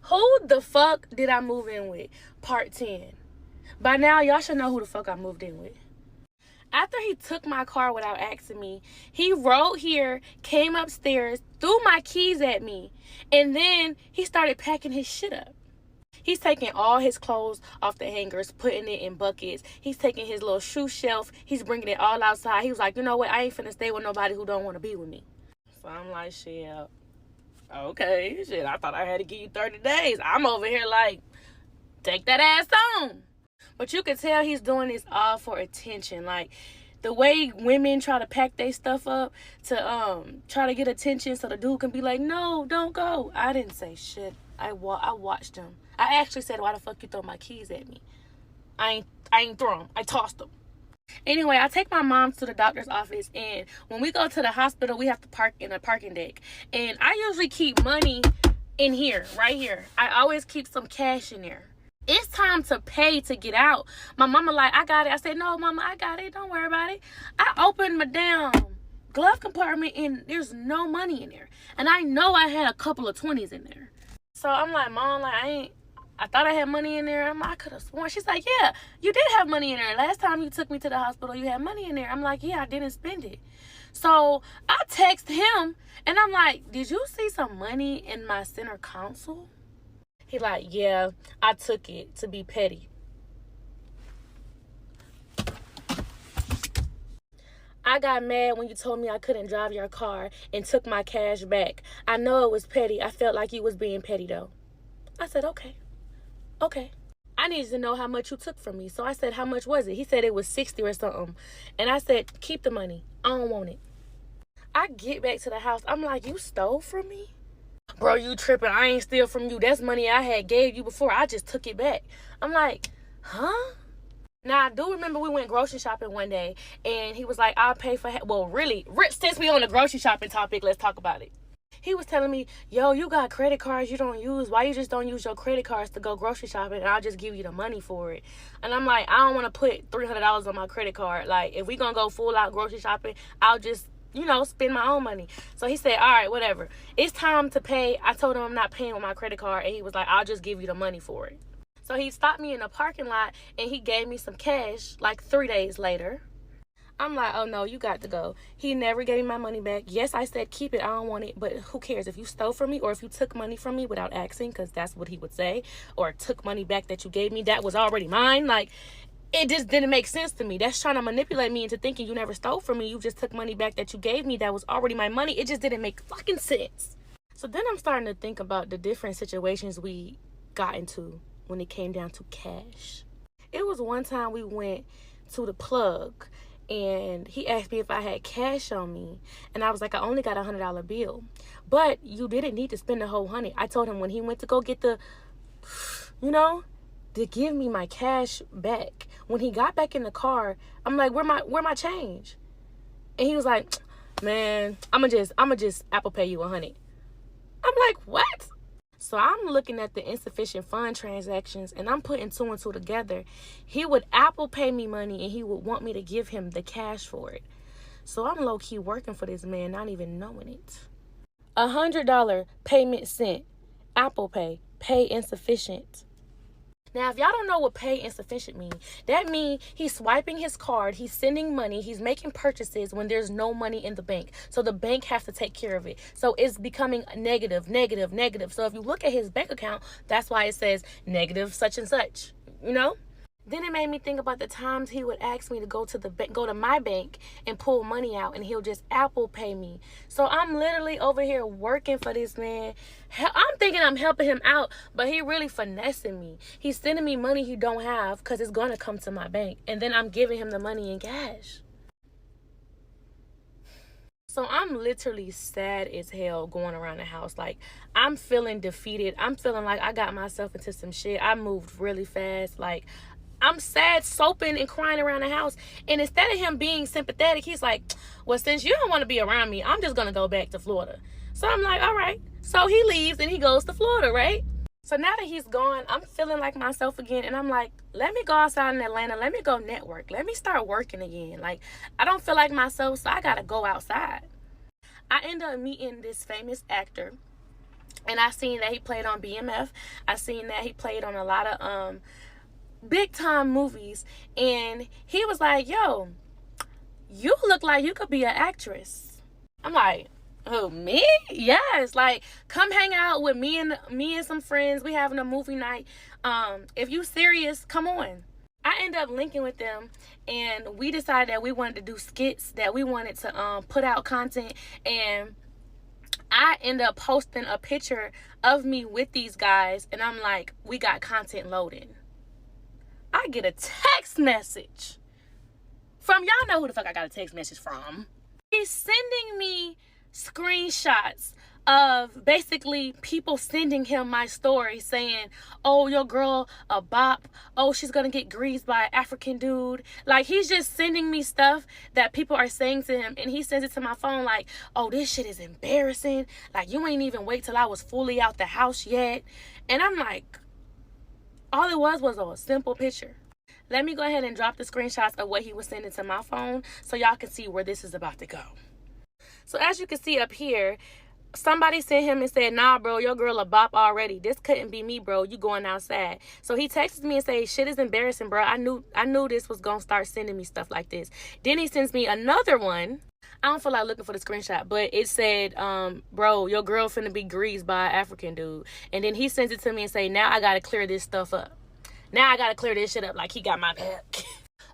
Who the fuck did I move in with? Part 10. By now, y'all should know who the fuck I moved in with. After he took my car without asking me, he rode here, came upstairs, threw my keys at me, and then he started packing his shit up. He's taking all his clothes off the hangers, putting it in buckets. He's taking his little shoe shelf. He's bringing it all outside. He was like, you know what? I ain't finna stay with nobody who don't want to be with me. So I'm like, shit. Okay, shit, I thought I had to give you 30 days. I'm over here like, take that ass on. But you could tell he's doing this all for attention. Like, the way women try to pack their stuff up to try to get attention so the dude can be like, no, don't go. I didn't say shit. I watched him. I actually said, why the fuck you throw my keys at me? I ain't throw them. I tossed them. Anyway, I take my mom to the doctor's office, and when we go to the hospital, we have to park in a parking deck. And I usually keep money in here, right here. I always keep some cash in there. It's time to pay to get out. My mama like, I got it. I said, no, mama, I got it. Don't worry about it. I opened my damn glove compartment, and there's no money in there. And I know I had a couple of 20s in there. So I'm like, Mom, like, I thought I had money in there. I could have sworn. She's like, yeah, you did have money in there. Last time you took me to the hospital, you had money in there. I'm like, yeah, I didn't spend it. So I text him, and I'm like, did you see some money in my center console? He like, yeah, I took it to be petty. I got mad when you told me I couldn't drive your car and took my cash back. I know it was petty. I felt like you was being petty, though. I said, okay. I needed to know how much you took from me. So I said, how much was it? He said it was 60 or something. And I said, keep the money. I don't want it. I get back to the house. I'm like, you stole from me? bro, you tripping. I ain't steal from you. That's money I had gave you before. I just took it back. I'm like, huh? Now, I do remember we went grocery shopping one day, and he was like, I'll pay for... Well, really, since we on the grocery shopping topic, let's talk about it. He was telling me, yo, you got credit cards you don't use. Why you just don't use your credit cards to go grocery shopping, and I'll just give you the money for it? And I'm like, I don't want to put $300 on my credit card. Like, if we going to go full out grocery shopping, I'll just, spend my own money. So he said, all right, whatever. It's time to pay. I told him I'm not paying with my credit card, and he was like, I'll just give you the money for it. So he stopped me in the parking lot, and he gave me some cash like 3 days later. I'm like, oh, no, you got to go. He never gave me my money back. Yes, I said, keep it. I don't want it. But who cares? If you stole from me or if you took money from me without asking, because that's what he would say, or took money back that you gave me that was already mine. Like, it just didn't make sense to me. That's trying to manipulate me into thinking you never stole from me. You just took money back that you gave me that was already my money. It just didn't make fucking sense. So then I'm starting to think about the different situations we got into when it came down to cash. It was one time we went to the plug, and he asked me if I had cash on me, and I was like, I only got $100 bill. But you didn't need to spend the whole $100. I told him when he went to go get to give me my cash back. When he got back in the car, I'm like, where my change? And he was like, man, I'ma just Apple Pay you $100. I'm like, what? So I'm looking at the insufficient fund transactions, and I'm putting 2 and 2 together. He would Apple Pay me money, and he would want me to give him the cash for it. So I'm low-key working for this man, not even knowing it. $100 payment sent. Apple Pay insufficient. Now, if y'all don't know what pay insufficient means, that means he's swiping his card, he's sending money, he's making purchases when there's no money in the bank. So the bank has to take care of it. So it's becoming negative, negative, negative. So if you look at his bank account, that's why it says negative such and such, Then it made me think about the times he would ask me to go to my bank and pull money out, and he'll just Apple Pay me. So I'm literally over here working for this man. I'm thinking I'm helping him out, but he really finessing me. He's sending me money he don't have because it's going to come to my bank, and then I'm giving him the money in cash. So I'm literally sad as hell going around the house. Like, I'm feeling defeated. I'm feeling like I got myself into some shit. I moved really fast. Like, I'm sad, soaping, and crying around the house. And instead of him being sympathetic, he's like, well, since you don't want to be around me, I'm just going to go back to Florida. So I'm like, all right. So he leaves and he goes to Florida, right? So now that he's gone, I'm feeling like myself again. And I'm like, let me go outside in Atlanta. Let me go network. Let me start working again. Like, I don't feel like myself, so I got to go outside. I end up meeting this famous actor. And I seen that he played on BMF. I seen that he played on a lot of big time movies, and he was like, yo, you look like you could be an actress. I'm like, oh, me? Yes. Like, come hang out with me and some friends. We having a movie night. If you serious, come on. I end up linking with them, and we decided that we wanted to do skits, that we wanted to put out content, and I end up posting a picture of me with these guys, and I'm like, we got content loading. I get a text message from, y'all know who the fuck I got a text message from. He's sending me screenshots of basically people sending him my story saying, oh, your girl a bop. Oh, she's gonna get greased by an African dude. Like, he's just sending me stuff that people are saying to him, and he sends it to my phone like, oh, this shit is embarrassing. Like, you ain't even wait till I was fully out the house yet. And I'm like, all it was a simple picture. Let me go ahead and drop the screenshots of what he was sending to my phone so y'all can see where this is about to go. So as you can see up here, somebody sent him and said, nah, bro, your girl a bop already. This couldn't be me, bro. You going outside. So he texted me and said, shit is embarrassing, bro. I knew this was going to start sending me stuff like this. Then he sends me another one. I don't feel like looking for the screenshot, but it said, bro, your girl finna be greased by an African dude. And then he sends it to me and say, now I gotta clear this stuff up. Now I gotta clear this shit up like he got my back.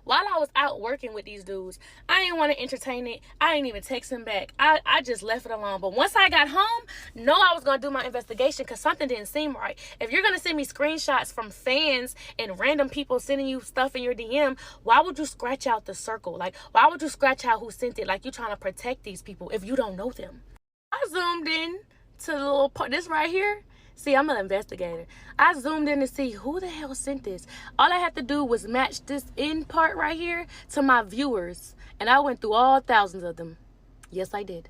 While I was out working with these dudes, I didn't want to entertain it. I didn't even text him back. I just left it alone. But once I got home, I was going to do my investigation because something didn't seem right. If you're going to send me screenshots from fans and random people sending you stuff in your DM, why would you scratch out the circle? Like, why would you scratch out who sent it? Like, you're trying to protect these people if you don't know them. I zoomed in to the little part, this right here. See, I'm an investigator. I zoomed in to see who the hell sent this. All I had to do was match this end part right here to my viewers. And I went through all thousands of them. Yes, I did.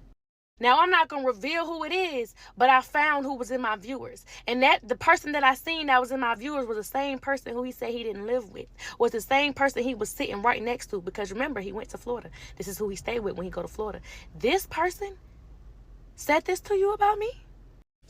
Now, I'm not going to reveal who it is, but I found who was in my viewers. And that the person that I seen that was in my viewers was the same person who he said he didn't live with. Was the same person he was sitting right next to. Because remember, he went to Florida. This is who he stayed with when he go to Florida. This person said this to you about me?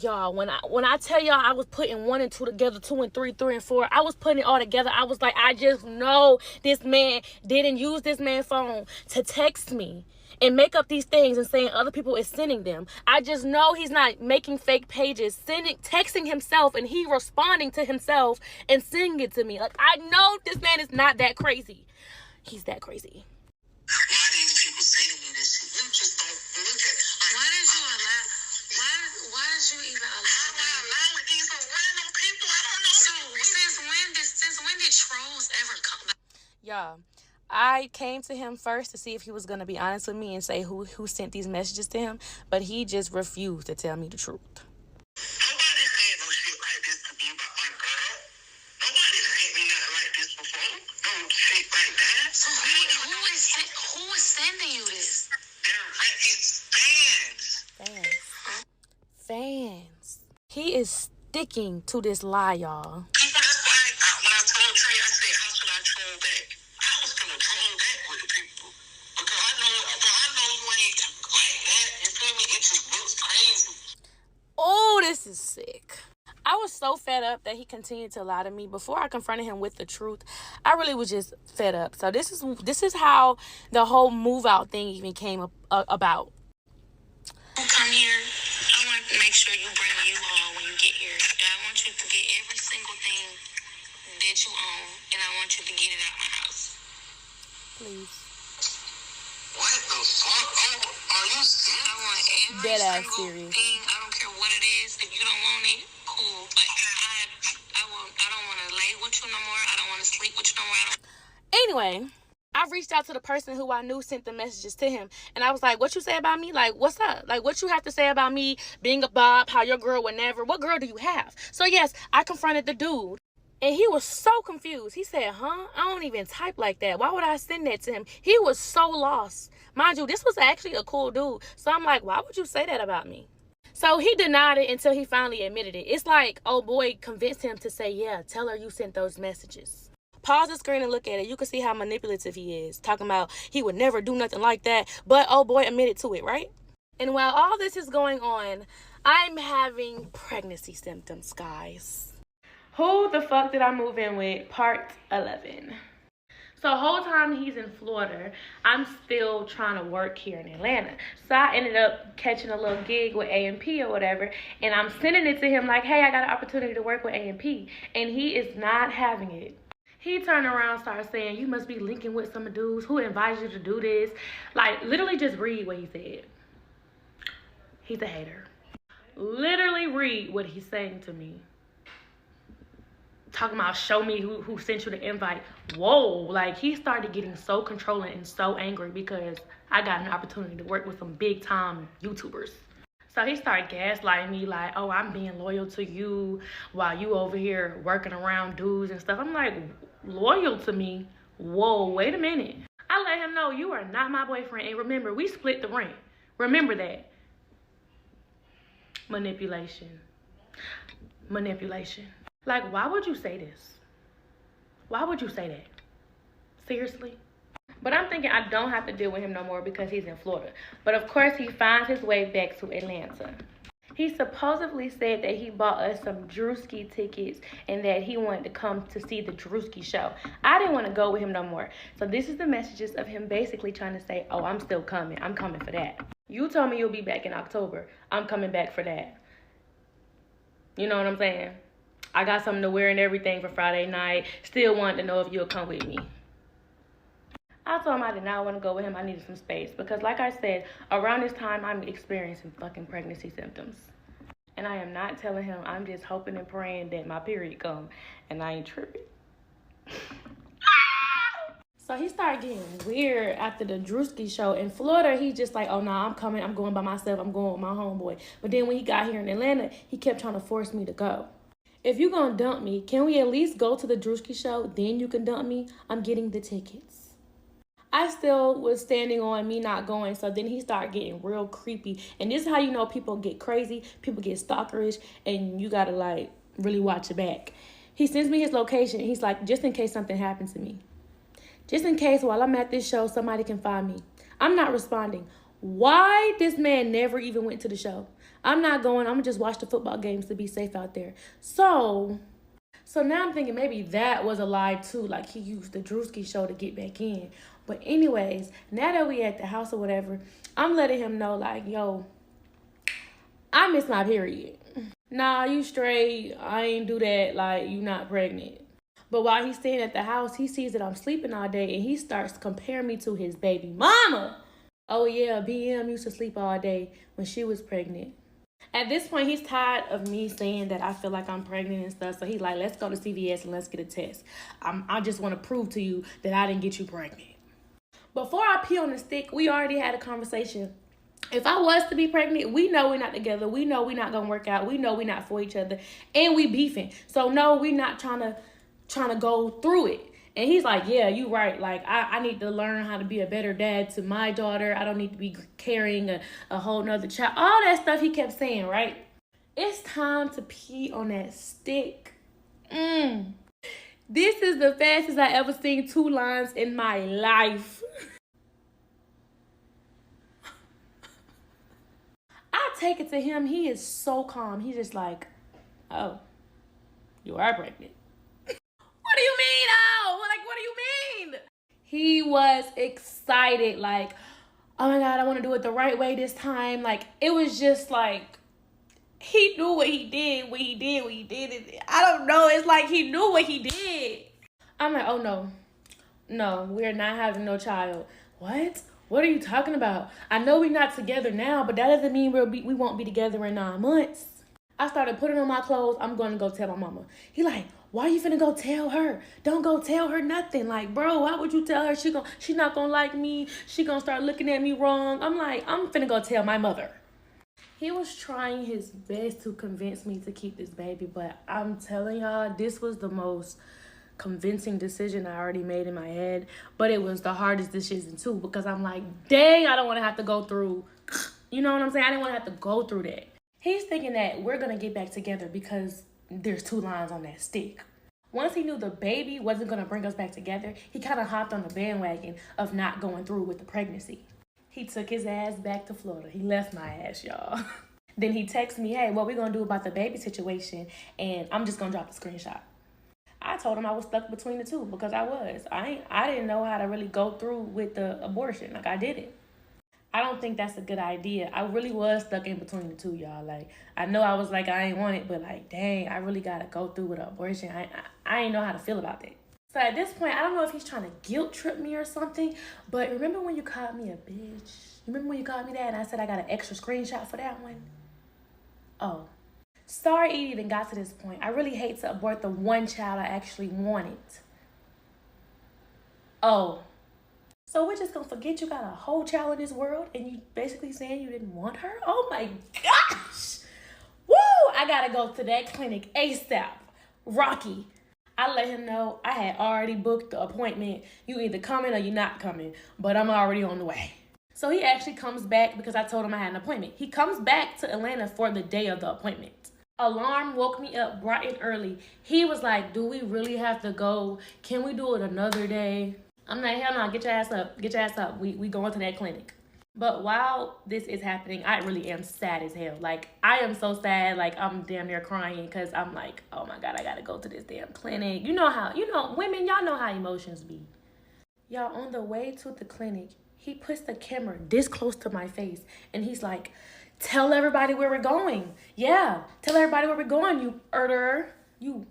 Y'all, when I tell y'all I was putting 1 and 2 together, 2 and 3, 3 and 4, I was putting it all together. I was like, I just know this man didn't use this man's phone to text me and make up these things and saying other people is sending them. I just know he's not making fake pages, texting himself, and he responding to himself and sending it to me. Like, I know this man is not that crazy. He's that crazy. Why these people sending me this shit? You just don't look at. Like, why did you allow? Why did you even allow? Why allow these random people? I don't know. So since when did trolls ever come? Y'all, I came to him first to see if he was going to be honest with me and say who sent these messages to him, but he just refused to tell me the truth. Nobody said no shit like this to me about my girl. Nobody sent me nothing like this before. No shit like that. So who is sending you this? It's fans. Fans. He is sticking to this lie, y'all. People, that's why when I told Trey, I said, how should I troll back? I was gonna troll back with the people. Because I know you ain't like that. You feel me? It just looks crazy. Oh, this is sick. I was so fed up that he continued to lie to me. Before I confronted him with the truth, I really was just fed up. So this is how the whole move out thing even came about. Come here. I want to make sure you bring U-Haul when you get here. And I want you to get every single thing that you own, and I want you to get it out my house. Please. What the fuck? Oh, are you serious? I want every single thing. I don't care what it is. If you don't want it, cool. But I don't want to lay with you no more. I don't want to sleep with you no more. Anyway, I reached out to the person who I knew sent the messages to him. And I was like, what you say about me? Like, what's up? Like, what you have to say about me being a bob, how your girl would never. What girl do you have? So, yes, I confronted the dude. And he was so confused. He said, I don't even type like that. Why would I send that to him? He was so lost. Mind you, this was actually a cool dude. So I'm like, why would you say that about me? So he denied it until he finally admitted it. It's like, oh boy convinced him to say, yeah, tell her you sent those messages. Pause the screen and look at it. You can see how manipulative he is. Talking about he would never do nothing like that. But oh boy admitted to it, right? And while all this is going on, I'm having pregnancy symptoms, guys. Who the fuck did I move in with? Part 11. So the whole time he's in Florida, I'm still trying to work here in Atlanta. So I ended up catching a little gig with A&P or whatever. And I'm sending it to him like, hey, I got an opportunity to work with A&P. And he is not having it. He turned around and started saying, you must be linking with some dudes. Who invited you to do this? Like, literally just read what he said. He's a hater. Literally read what he's saying to me. Talking about show me who sent you the invite. Whoa, like he started getting so controlling and so angry because I got an opportunity to work with some big time YouTubers. So he started gaslighting me like, oh, I'm being loyal to you while you over here working around dudes and stuff. I'm like, loyal to me? Whoa, wait a minute. I let him know you are not my boyfriend. And remember, we split the rent. Remember that. Manipulation. Like, why would you say this? Why would you say that? Seriously? But I'm thinking I don't have to deal with him no more because he's in Florida. But of course, he finds his way back to Atlanta. He supposedly said that he bought us some Drewski tickets and that he wanted to come to see the Drewski show. I didn't want to go with him no more. So this is the messages of him basically trying to say, oh, I'm still coming. I'm coming for that. You told me you'll be back in October. I'm coming back for that. You know what I'm saying? I got something to wear and everything for Friday night. Still wanted to know if you'll come with me. I told him I did not want to go with him. I needed some space. Because like I said, around this time, I'm experiencing fucking pregnancy symptoms. And I am not telling him. I'm just hoping and praying that my period come. And I ain't tripping. So he started getting weird after the Drewski show. In Florida, he just like, oh, no, I'm coming. I'm going by myself. I'm going with my homeboy. But then when he got here in Atlanta, he kept trying to force me to go. If you're going to dump me, can we at least go to the Drewski show? Then you can dump me. I'm getting the tickets. I still was standing on me not going. So then he started getting real creepy. And this is how you know people get crazy. People get stalkerish. And you got to like really watch your back. He sends me his location. He's like, just in case something happens to me. Just in case while I'm at this show, somebody can find me. I'm not responding. Why this man never even went to the show? I'm not going. I'm going to just watch the football games to be safe out there. So now I'm thinking maybe that was a lie too. Like he used the Drewski show to get back in. But anyways, now that we at the house or whatever, I'm letting him know like, yo, I miss my period. Nah, you straight. I ain't do that. Like, you not pregnant. But while he's staying at the house, he sees that I'm sleeping all day and he starts comparing me to his baby mama. Oh yeah, BM used to sleep all day when she was pregnant. At this point, he's tired of me saying that I feel like I'm pregnant and stuff. So he's like, let's go to CVS and let's get a test. I just want to prove to you that I didn't get you pregnant. Before I pee on the stick, we already had a conversation. If I was to be pregnant, we know we're not together. We know we're not going to work out. We know we're not for each other. And we beefing. So no, we're not trying to go through it. And he's like, yeah, you right. Like, I need to learn how to be a better dad to my daughter. I don't need to be carrying a whole nother child. All that stuff he kept saying, right? It's time to pee on that stick. This is the fastest I ever seen 2 lines in my life. I take it to him. He is so calm. He's just like, oh, you are pregnant. What do you mean, oh? Like, what do you mean? He was excited, like, oh my God, I want to do it the right way this time. Like, it was just like, he knew what he did, what he did. I don't know. It's like he knew what he did. I'm like, oh no. No, we're not having no child. What? What are you talking about? I know we're not together now, but that doesn't mean we won't be together in 9 months. I started putting on my clothes. I'm going to go tell my mama. He like, why you finna go tell her? Don't go tell her nothing. Like, bro, why would you tell her? She not gonna like me. She gonna start looking at me wrong. I'm like, I'm finna go tell my mother. He was trying his best to convince me to keep this baby, but I'm telling y'all, this was the most convincing decision I already made in my head. But it was the hardest decision too, because I'm like, dang, I don't want to have to go through, you know what I'm saying? I didn't want to have to go through that. He's thinking that we're going to get back together because there's 2 lines on that stick. Once he knew the baby wasn't going to bring us back together, he kind of hopped on the bandwagon of not going through with the pregnancy. He took his ass back to Florida. He left my ass, y'all. Then he texted me, hey, what we going to do about the baby situation? And I'm just going to drop the screenshot. I told him I was stuck between the two because I was. I didn't know how to really go through with the abortion. Like, I did it. I don't think that's a good idea. I really was stuck in between the two, y'all. Like, I know I was like, I ain't want it, but like, dang, I really got to go through with an abortion. I ain't know how to feel about that. So at this point, I don't know if he's trying to guilt trip me or something, but remember when you called me a bitch? Remember when you called me that and I said I got an extra screenshot for that one? Oh. Sorry it even got to this point. I really hate to abort the one child I actually wanted. Oh. So we're just going to forget you got a whole child in this world and you basically saying you didn't want her? Oh my gosh. Woo! I got to go to that clinic ASAP. Rocky. I let him know I had already booked the appointment. You either coming or you're not coming, but I'm already on the way. So he actually comes back because I told him I had an appointment. He comes back to Atlanta for the day of the appointment. Alarm woke me up bright and early. He was like, do we really have to go? Can we do it another day? I'm like, hell no, get your ass up. Get your ass up. We going to that clinic. But while this is happening, I really am sad as hell. Like, I am so sad. Like, I'm damn near crying because I'm like, oh my God, I got to go to this damn clinic. You know, women, y'all know how emotions be. Y'all, on the way to the clinic, he puts the camera this close to my face. And he's like, tell everybody where we're going. Yeah, tell everybody where we're going, you murderer. You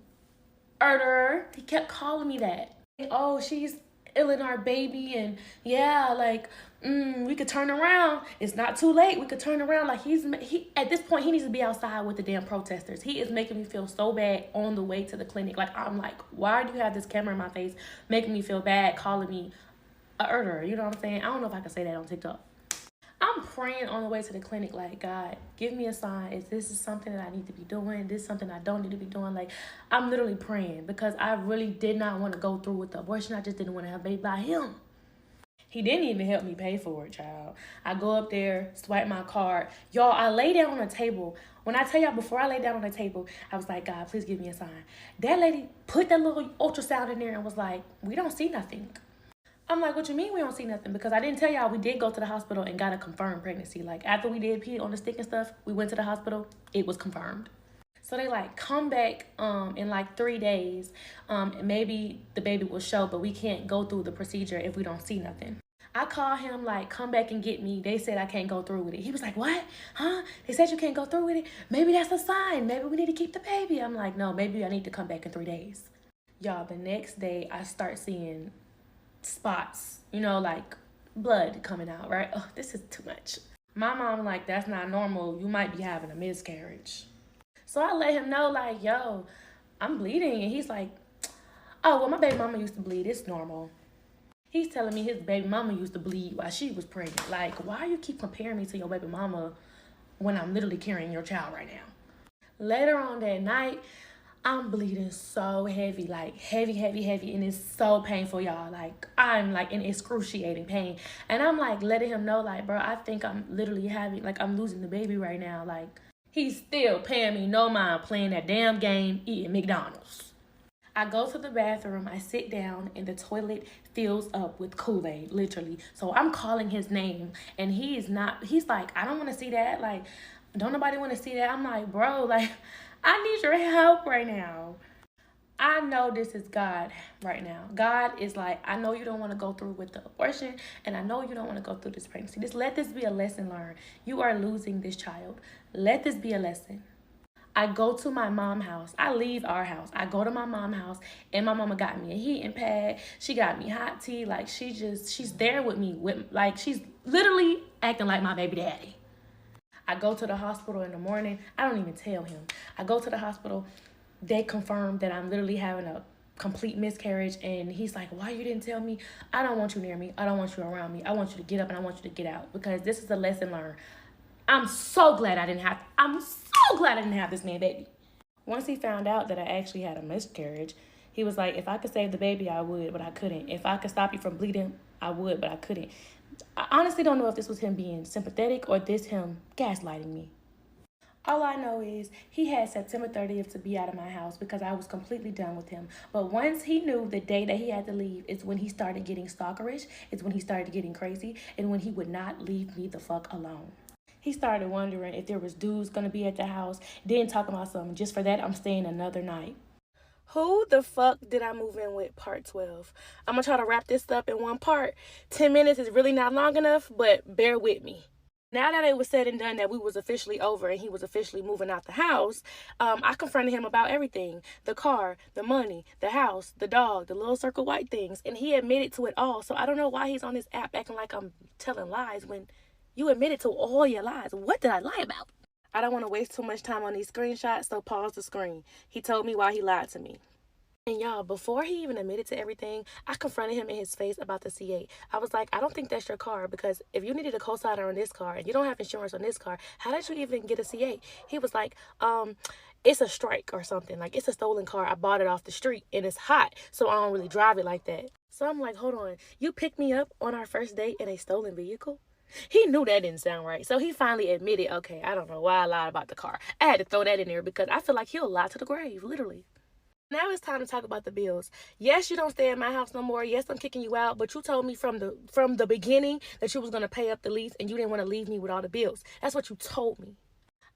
murderer. He kept calling me that. Oh, she's ill in our baby. And yeah, like, we could turn around. It's not too late. We could turn around. Like he at this point he needs to be outside with the damn protesters. He is making me feel so bad on the way to the clinic. Like I'm like, why do you have this camera in my face, making me feel bad, calling me a murderer? You know what I'm saying? I don't know if I can say that on TikTok. I'm praying on the way to the clinic, like, God, give me a sign. If this is something that I need to be doing, this is something I don't need to be doing. Like, I'm literally praying because I really did not want to go through with the abortion. I just didn't want to have a baby by him. He didn't even help me pay for it, child. I go up there, swipe my card. Y'all, I lay down on a table. When I tell y'all, before I lay down on the table, I was like, God, please give me a sign. That lady put that little ultrasound in there and was like, we don't see nothing. I'm like, what you mean we don't see nothing? Because I didn't tell y'all we did go to the hospital and got a confirmed pregnancy. Like, after we did pee on the stick and stuff, we went to the hospital. It was confirmed. So they like come back in like 3 days. Maybe the baby will show, but we can't go through the procedure if we don't see nothing. I call him like, come back and get me. They said I can't go through with it. He was like, what? Huh? They said you can't go through with it? Maybe that's a sign. Maybe we need to keep the baby. I'm like, no, maybe I need to come back in 3 days. Y'all, the next day I start seeing spots, you know, like blood coming out, right? Oh, this is too much. My mom like, that's not normal. You might be having a miscarriage. So I let him know, like, yo, I'm bleeding. And he's like, oh, well, my baby mama used to bleed. It's normal. He's telling me his baby mama used to bleed while she was pregnant. Like, why you keep comparing me to your baby mama when I'm literally carrying your child right now? Later on that night, I'm bleeding so heavy, like heavy, and it's so painful, y'all. Like, I'm like in excruciating pain. And I'm like letting him know, like, bro, I think I'm literally I'm losing the baby right now. Like, he's still paying me no mind playing that damn game, eating McDonald's. I go to the bathroom, I sit down, and the toilet fills up with Kool-Aid, literally. So I'm calling his name, and he's like, I don't want to see that. Like, don't nobody want to see that. I'm like, bro, like, I need your help right now. I know this is God right now. God is like, I know you don't want to go through with the abortion, and I know you don't want to go through this pregnancy. Let this be a lesson learned. You are losing this child. Let this be a lesson. I go to my mom's house. I leave our house. I go to my mom's house, and my mama got me a heating pad. She got me hot tea. Like, she's there with me. Like, she's literally acting like my baby daddy. I go to the hospital in the morning. I don't even tell him. I go to the hospital. They confirm that I'm literally having a complete miscarriage, and he's like, why you didn't tell me? I don't want you near me. I don't want you around me. I want you to get up, and I want you to get out, because this is a lesson learned. I'm so glad I didn't have this man baby. Once he found out that I actually had a miscarriage, he was like, if I could save the baby, I would, but I couldn't. If I could stop you from bleeding, I would, but I couldn't. I honestly don't know if this was him being sympathetic or this him gaslighting me. All I know is he had September 30th to be out of my house because I was completely done with him. But once he knew the day that he had to leave, it's when he started getting stalkerish, it's when he started getting crazy, and when he would not leave me the fuck alone. He started wondering if there was dudes going to be at the house, then talking about something. Just for that, I'm staying another night. Who the fuck did I move in with? Part 12. I'm going to try to wrap this up in one part. 10 minutes is really not long enough, but bear with me. Now that it was said and done that we was officially over and he was officially moving out the house, I confronted him about everything. The car, the money, the house, the dog, the little circle white things. And he admitted to it all. So I don't know why he's on this app acting like I'm telling lies when you admitted to all your lies. What did I lie about? I don't want to waste too much time on these screenshots, so pause the screen. He told me why he lied to me. And y'all, before he even admitted to everything, I confronted him in his face about the C8. I was like, I don't think that's your car, because if you needed a co-signer on this car and you don't have insurance on this car, how did you even get a C8? He was like, it's a strike or something. Like, it's a stolen car. I bought it off the street and it's hot, so I don't really drive it like that. So I'm like, hold on. You picked me up on our first date in a stolen vehicle? He knew that didn't sound right. So he finally admitted, okay, I don't know why I lied about the car. I had to throw that in there because I feel like he'll lie to the grave, literally. Now it's time to talk about the bills. Yes, you don't stay at my house no more. Yes, I'm kicking you out. But you told me from the beginning that you was going to pay up the lease and you didn't want to leave me with all the bills. That's what you told me.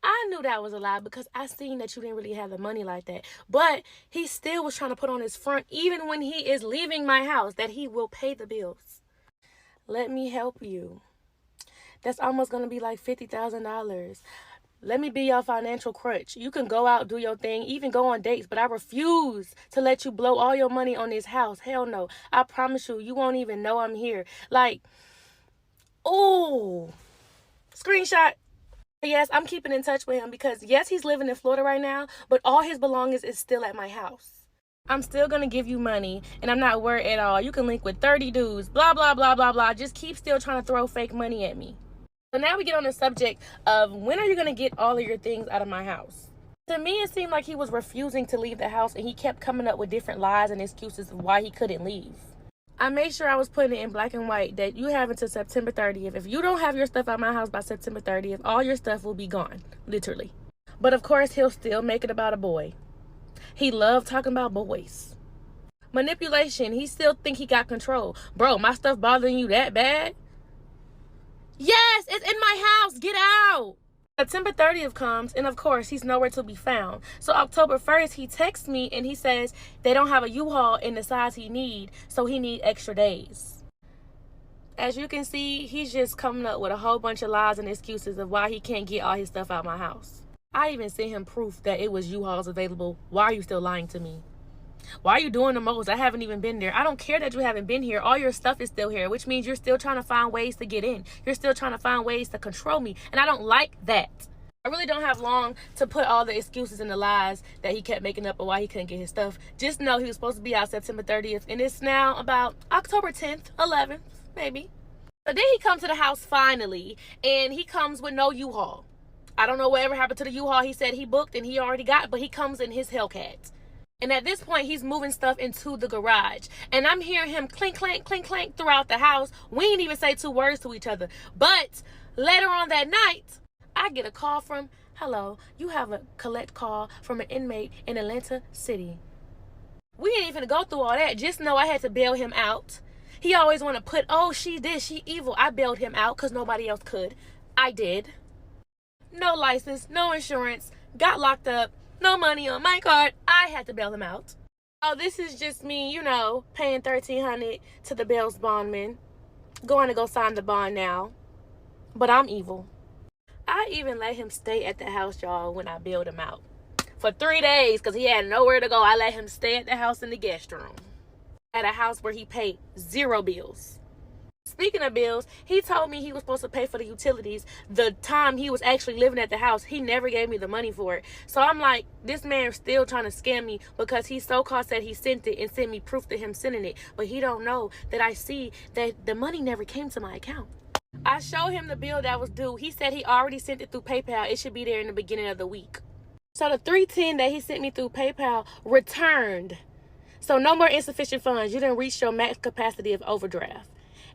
I knew that was a lie because I seen that you didn't really have the money like that. But he still was trying to put on his front, even when he is leaving my house, that he will pay the bills. Let me help you. That's almost going to be like $50,000. Let me be your financial crutch. You can go out, do your thing, even go on dates, but I refuse to let you blow all your money on this house. Hell no. I promise you, you won't even know I'm here. Like, Ooh. Screenshot. Yes, I'm keeping in touch with him because, yes, he's living in Florida right now, but all his belongings is still at my house. I'm still going to give you money, and I'm not worried at all. You can link with 30 dudes, blah, blah, blah, blah, blah. Just keep still trying to throw fake money at me. So now we get on the subject of when are you going to get all of your things out of my house? To me, it seemed like he was refusing to leave the house, and he kept coming up with different lies and excuses of why he couldn't leave. I made sure I was putting it in black and white that you have until September 30th. If you don't have your stuff out of my house by September 30th, all your stuff will be gone, literally. But of course, he'll still make it about a boy. He loved talking about boys. Manipulation, he still think he got control. Bro, my stuff bothering you that bad? Yes, it's in my house. Get out. September 30th comes, and of course, he's nowhere to be found. So October 1st, he texts me, and he says they don't have a U-Haul in the size he need, so he need extra days. As you can see, he's just coming up with a whole bunch of lies and excuses of why he can't get all his stuff out of my house. I even sent him proof that it was U-Hauls available. Why are you still lying to me? Why are you doing the most? I haven't even been there. I don't care that you haven't been here. All your stuff is still here, which means you're still trying to find ways to get in. You're still trying to find ways to control me, and I don't like that. I really don't have long to put all the excuses and the lies that he kept making up of why he couldn't get his stuff. Just know he was supposed to be out September 30th, and it's now about October 10th, 11th, maybe. But then he comes to the house finally, and he comes with no U-Haul. I don't know whatever happened to the U-Haul he said he booked and he already got, but he comes in his Hellcat. And at this point, he's moving stuff into the garage. And I'm hearing him clink, clank, clink, clank throughout the house. We ain't even say 2 words to each other. But later on that night, I get a call from, hello, you have a collect call from an inmate in Atlanta City. We ain't even go through all that. Just know I had to bail him out. He always want to put, oh, she this, she evil. I bailed him out because nobody else could. I did. No license, no insurance, got locked up. No money on my card. I had to bail him out. Oh, this is just me, you know, paying $1,300 to the bail's bondman. Going to go sign the bond now. But I'm evil. I even let him stay at the house, y'all, when I bailed him out. For 3 days, because he had nowhere to go, I let him stay at the house in the guest room. At a house where he paid 0 bills. Speaking of bills, he told me he was supposed to pay for the utilities the time he was actually living at the house. He never gave me the money for it. So I'm like, this man's still trying to scam me because he so-called said he sent it and sent me proof to him sending it. But he don't know that I see that the money never came to my account. I showed him the bill that was due. He said he already sent it through PayPal. It should be there in the beginning of the week. So the $310 that he sent me through PayPal returned. So no more insufficient funds. You didn't reach your max capacity of overdraft.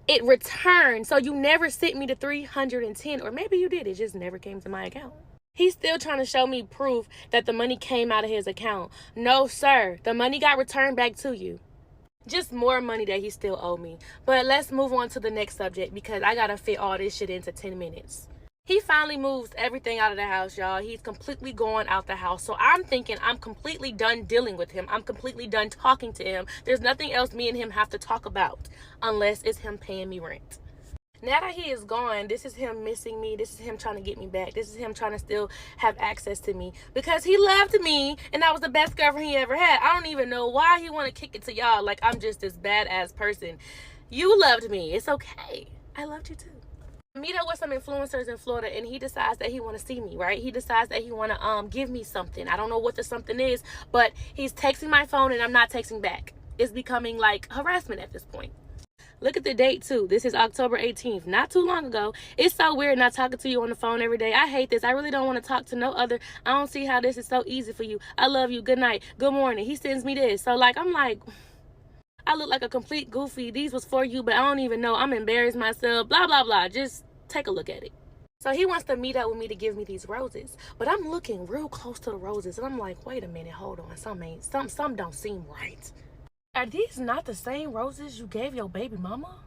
It returned. So you never sent me the $310, or maybe you did. It just never came to my account. He's still trying to show me proof that the money came out of his account. No, sir. The money got returned back to you. Just more money that he still owed me. But let's move on to the next subject because I got to fit all this shit into 10 minutes. He finally moves everything out of the house, y'all. He's completely going out the house. So I'm thinking I'm completely done dealing with him. I'm completely done talking to him. There's nothing else me and him have to talk about unless it's him paying me rent. Now that he is gone, this is him missing me. This is him trying to get me back. This is him trying to still have access to me because he loved me and I was the best girlfriend he ever had. I don't even know why he want to kick it to y'all like I'm just this badass person. You loved me. It's okay. I loved you too. Meet up with some influencers in Florida and he decides that he want to see me, right? He decides that he want to give me something. I don't know what the something is, but he's texting my phone and I'm not texting back. It's becoming like harassment at this point. Look at the date too. This is October 18th, not too long ago. It's so weird not talking to you on the phone every day. I hate this. I really don't want to talk to no other. I don't see how this is so easy for you. I love you. Good night. Good morning. He sends me this. So like, I'm like, I look like a complete goofy. These was for you, but I don't even know. I'm embarrassed myself. Blah, blah, blah. Just take a look at it. So he wants to meet up with me to give me these roses. But I'm looking real close to the roses. And I'm like, wait a minute. Hold on. Some don't seem right. Are these not the same roses you gave your baby mama?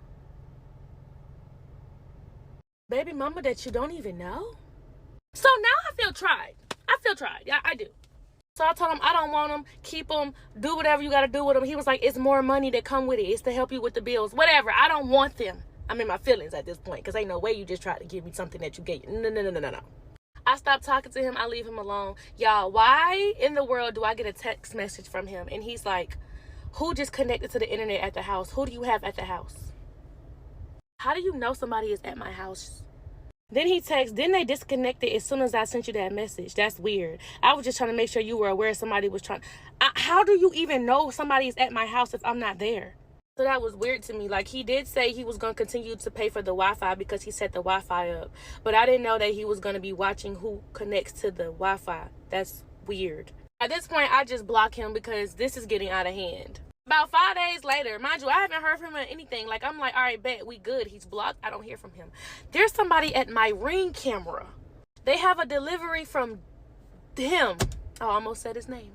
Baby mama that you don't even know? So now I feel tried. Yeah, I do. So I told him I don't want them. Keep them. Do whatever you got to do with them. He was like, it's more money that come with it. It's to help you with the bills. Whatever. I don't want them. I'm in my feelings at this point because ain't no way you just tried to give me something that you gave. No. I stopped talking to him. I leave him alone. Y'all, why in the world do I get a text message from him? And he's like, who just connected to the internet at the house? Who do you have at the house? How do you know somebody is at my house? Then he texts, then they disconnected as soon as I sent you that message. That's weird. I was just trying to make sure you were aware somebody was trying. How do you even know somebody is at my house if I'm not there? So that was weird to me. Like, he did say he was going to continue to pay for the Wi-Fi because he set the Wi-Fi up. But I didn't know that he was going to be watching who connects to the Wi-Fi. That's weird. At this point, I just block him because this is getting out of hand. About 5 days later, mind you, I haven't heard from him or anything. Like, I'm like, all right, bet, we good. He's blocked. I don't hear from him. There's somebody at my Ring camera. They have a delivery from him. Oh, I almost said his name.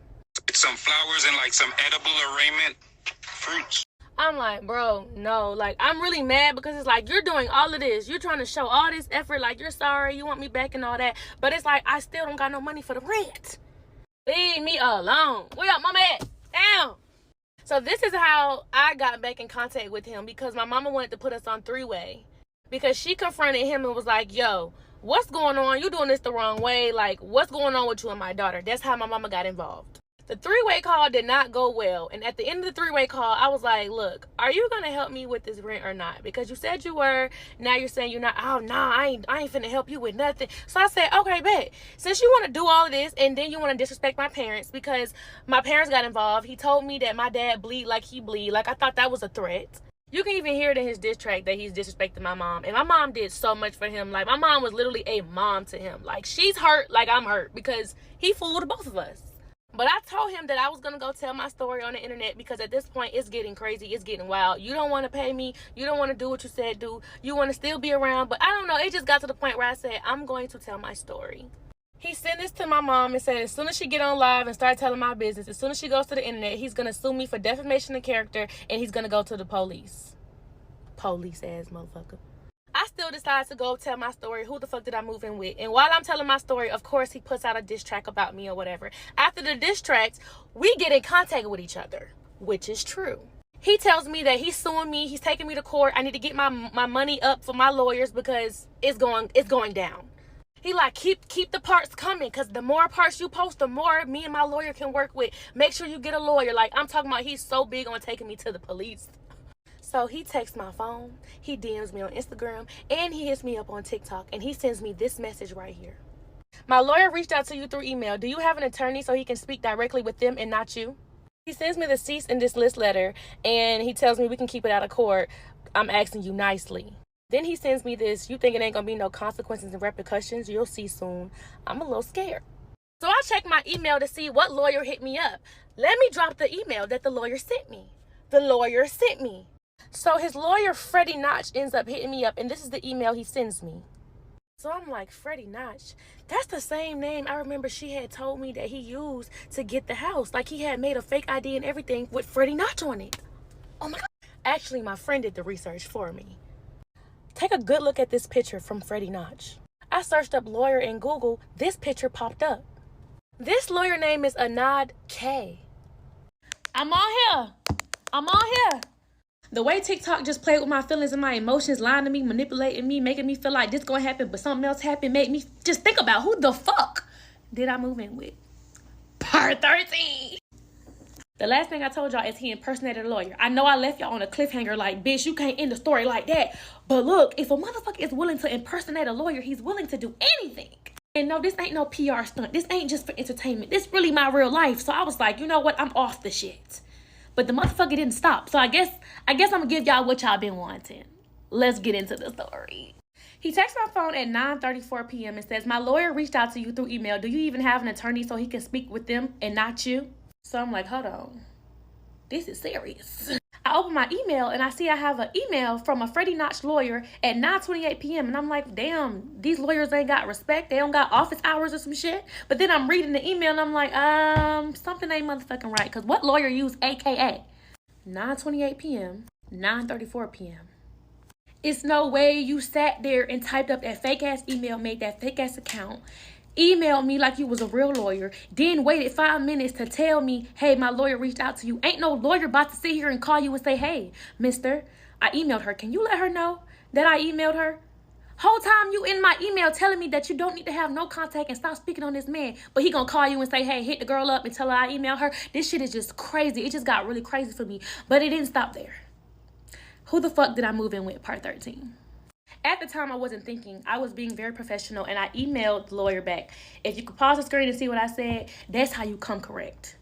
Some flowers and like some edible arraignment fruits. I'm like, bro, no. Like, I'm really mad because it's like, you're doing all of this. You're trying to show all this effort. Like, you're sorry. You want me back and all that. But it's like, I still don't got no money for the rent. Leave me alone. Where y'all mama at? Damn. So this is how I got back in contact with him, because my mama wanted to put us on three-way, because she confronted him and was like, yo, what's going on? You doing this the wrong way. Like, what's going on with you and my daughter? That's how my mama got involved. The three-way call did not go well. And at the end of the three-way call, I was like, look, are you going to help me with this rent or not? Because you said you were. Now you're saying you're not. Oh, nah, I ain't finna help you with nothing. So I said, okay, bet. Since you want to do all of this and then you want to disrespect my parents because my parents got involved. He told me that my dad bleed like he bleed. Like, I thought that was a threat. You can even hear it in his diss track that he's disrespecting my mom. And my mom did so much for him. Like, my mom was literally a mom to him. Like, she's hurt like I'm hurt because he fooled both of us. But I told him that I was going to go tell my story on the internet, because at this point, it's getting crazy. It's getting wild. You don't want to pay me. You don't want to do what you said do. You want to still be around. But I don't know. It just got to the point where I said, I'm going to tell my story. He sent this to my mom and said, as soon as she get on live and start telling my business, as soon as she goes to the internet, he's going to sue me for defamation of character, and he's going to go to the police. Police ass motherfucker. I still decided to go tell my story. Who the fuck did I move in with? And while I'm telling my story, of course, he puts out a diss track about me or whatever. After the diss tracks, we get in contact with each other, which is true. He tells me that he's suing me. He's taking me to court. I need to get my money up for my lawyers because it's going down. He like, keep the parts coming, because the more parts you post, the more me and my lawyer can work with. Make sure you get a lawyer. Like, I'm talking about, he's so big on taking me to the police. So he texts my phone, he DMs me on Instagram, and he hits me up on TikTok, and he sends me this message right here. My lawyer reached out to you through email. Do you have an attorney so he can speak directly with them and not you? He sends me the cease and desist letter, and he tells me we can keep it out of court. I'm asking you nicely. Then he sends me this, you think it ain't gonna be no consequences and repercussions? You'll see soon. I'm a little scared. So I check my email to see what lawyer hit me up. Let me drop the email that the lawyer sent me. The lawyer sent me. So his lawyer, Freddie Notch, ends up hitting me up, and this is the email he sends me. So I'm like, Freddie Notch? That's the same name I remember she had told me that he used to get the house. Like, he had made a fake ID and everything with Freddie Notch on it. Oh my God. Actually, my friend did the research for me. Take a good look at this picture from Freddie Notch. I searched up lawyer in Google. This picture popped up. This lawyer name is Anad K. I'm on here. The way TikTok just played with my feelings and my emotions, lying to me, manipulating me, making me feel like this gonna happen, but something else happened, made me just think about who the fuck did I move in with? Part 13. The last thing I told y'all is he impersonated a lawyer. I know I left y'all on a cliffhanger like, bitch, you can't end the story like that. But look, if a motherfucker is willing to impersonate a lawyer, he's willing to do anything. And no, this ain't no PR stunt. This ain't just for entertainment. This really my real life. So I was like, you know what? I'm off the shit. But the motherfucker didn't stop. So I guess I'm gonna give y'all what y'all been wanting. Let's get into the story. He texts my phone at 9:34 p.m. and says, my lawyer reached out to you through email. Do you even have an attorney so he can speak with them and not you? So I'm like, hold on. This is serious. I open my email and I see I have an email from a Freddie Notch lawyer at 9:28 p.m. And I'm like, damn, these lawyers ain't got respect. They don't got office hours or some shit. But then I'm reading the email and I'm like, something ain't motherfucking right. Because what lawyer use AKA? 9:28 p.m., 9:34 p.m. It's no way you sat there and typed up that fake ass email, made that fake ass account, emailed me like you was a real lawyer, then waited 5 minutes to tell me, hey, my lawyer reached out to you. Ain't no lawyer about to sit here and call you and say, hey, mister, I emailed her. Can you let her know that I emailed her? Whole time you in my email telling me that you don't need to have no contact and stop speaking on this man, but he gonna call you and say, hey, hit the girl up and tell her I emailed her. This shit is just crazy. It just got really crazy for me, but it didn't stop there. Who the fuck did I move in with? Part 13. At the time, I wasn't thinking. I was being very professional, and I emailed the lawyer back. If you could pause the screen and see what I said, that's how you come correct.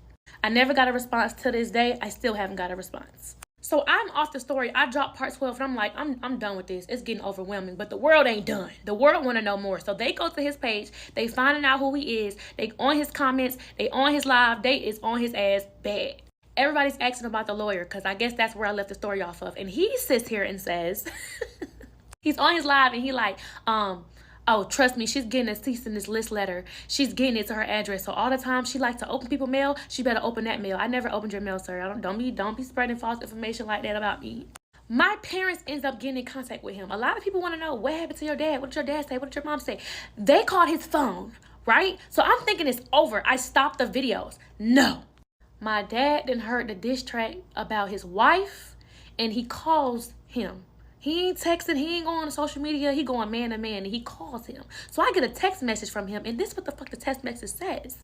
I never got a response to this day. I still haven't got a response. So I'm off the story. I dropped part 12, and I'm like, I'm done with this. It's getting overwhelming, but the world ain't done. The world want to know more. So they go to his page. They finding out who he is. They on his comments. They on his live. They is on his ass bad. Everybody's asking about the lawyer, because I guess that's where I left the story off of. And he sits here and says... He's on his live and he like, oh, trust me, she's getting a cease and desist letter. She's getting it to her address. So all the time she likes to open people mail, she better open that mail. I never opened your mail, sir. Don't be spreading false information like that about me. My parents ends up getting in contact with him. A lot of people want to know, what happened to your dad? What did your dad say? What did your mom say? They called his phone, right? So I'm thinking it's over. I stopped the videos. No. My dad then heard the diss track about his wife and he calls him. He ain't texting, he ain't going on social media, he going man to man, and he calls him. So I get a text message from him, and this is what the fuck the text message says.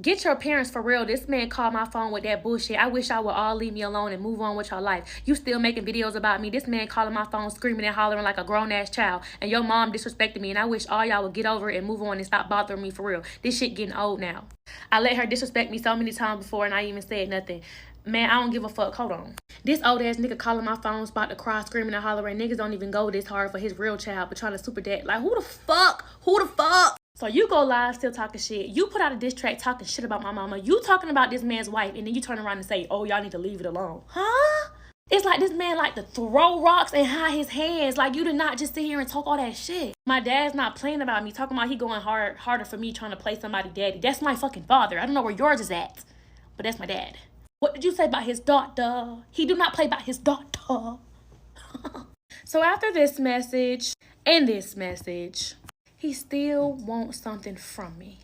Get your parents for real. This man called my phone with that bullshit. I wish y'all would all leave me alone and move on with your life. You still making videos about me. This man calling my phone, screaming and hollering like a grown-ass child. And your mom disrespected me, and I wish all y'all would get over it and move on and stop bothering me for real. This shit getting old now. I let her disrespect me so many times before, and I even said nothing. Man, I don't give a fuck. Hold on. This old ass nigga calling my phone, about to cry, screaming and hollering. Niggas don't even go this hard for his real child, but trying to super dad. Like, who the fuck? Who the fuck? So you go live still talking shit. You put out a diss track talking shit about my mama. You talking about this man's wife, and then you turn around and say, oh, y'all need to leave it alone. Huh? It's like this man like to throw rocks and hide his hands. Like, you did not just sit here and talk all that shit. My dad's not playing about me, talking about he going harder for me trying to play somebody daddy. That's my fucking father. I don't know where yours is at, but that's my dad. What did you say about his daughter? He do not play about his daughter. So after this message and this message, he still wants something from me.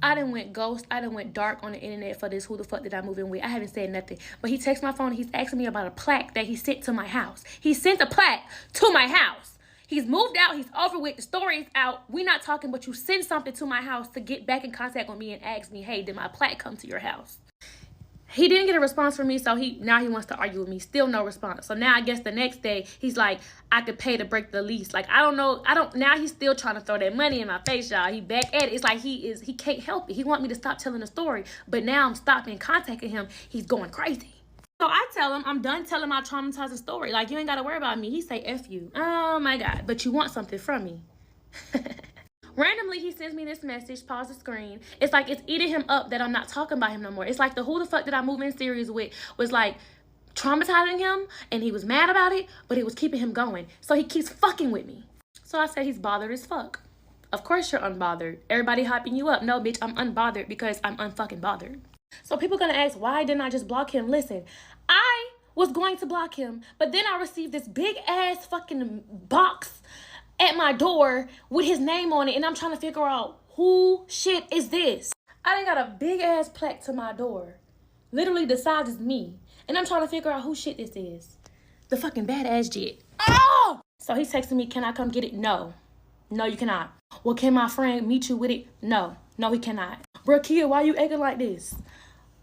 I done went ghost. I done went dark on the internet for this. Who the fuck did I move in with? I haven't said nothing. But he texts my phone and he's asking me about a plaque that he sent to my house. He sent a plaque to my house. He's moved out. He's over with. The story is out. We not talking, but you send something to my house to get back in contact with me and ask me, hey, did my plaque come to your house? He didn't get a response from me, so now he wants to argue with me. Still no response. So now I guess the next day, he's like, I could pay to break the lease. Like, I don't know. Now he's still trying to throw that money in my face, y'all. He back at it. It's like he can't help it. He want me to stop telling the story. But now I'm stopping contacting him. He's going crazy. So I tell him, I'm done telling my traumatizing story. Like, you ain't got to worry about me. He say, F you. Oh, my God. But you want something from me. Randomly, he sends me this message, pause the screen. It's like it's eating him up that I'm not talking about him no more. It's like the who the fuck did I move in series with was like traumatizing him, and he was mad about it, but it was keeping him going. So he keeps fucking with me. So I said he's bothered as fuck. Of course you're unbothered. Everybody hyping you up. No, bitch, I'm unbothered because I'm unfucking bothered. So people gonna ask, why didn't I just block him? Listen, I was going to block him, but then I received this big ass fucking box at my door with his name on it, and I'm trying to figure out who shit is this. I done got a big ass plaque to my door, literally the size is me, and I'm trying to figure out who shit this is. The fucking badass jit. Oh! So he's texting me, can I come get it? No you cannot. Well, can my friend meet you with it? No he cannot. Bro, kid, why you acting like this?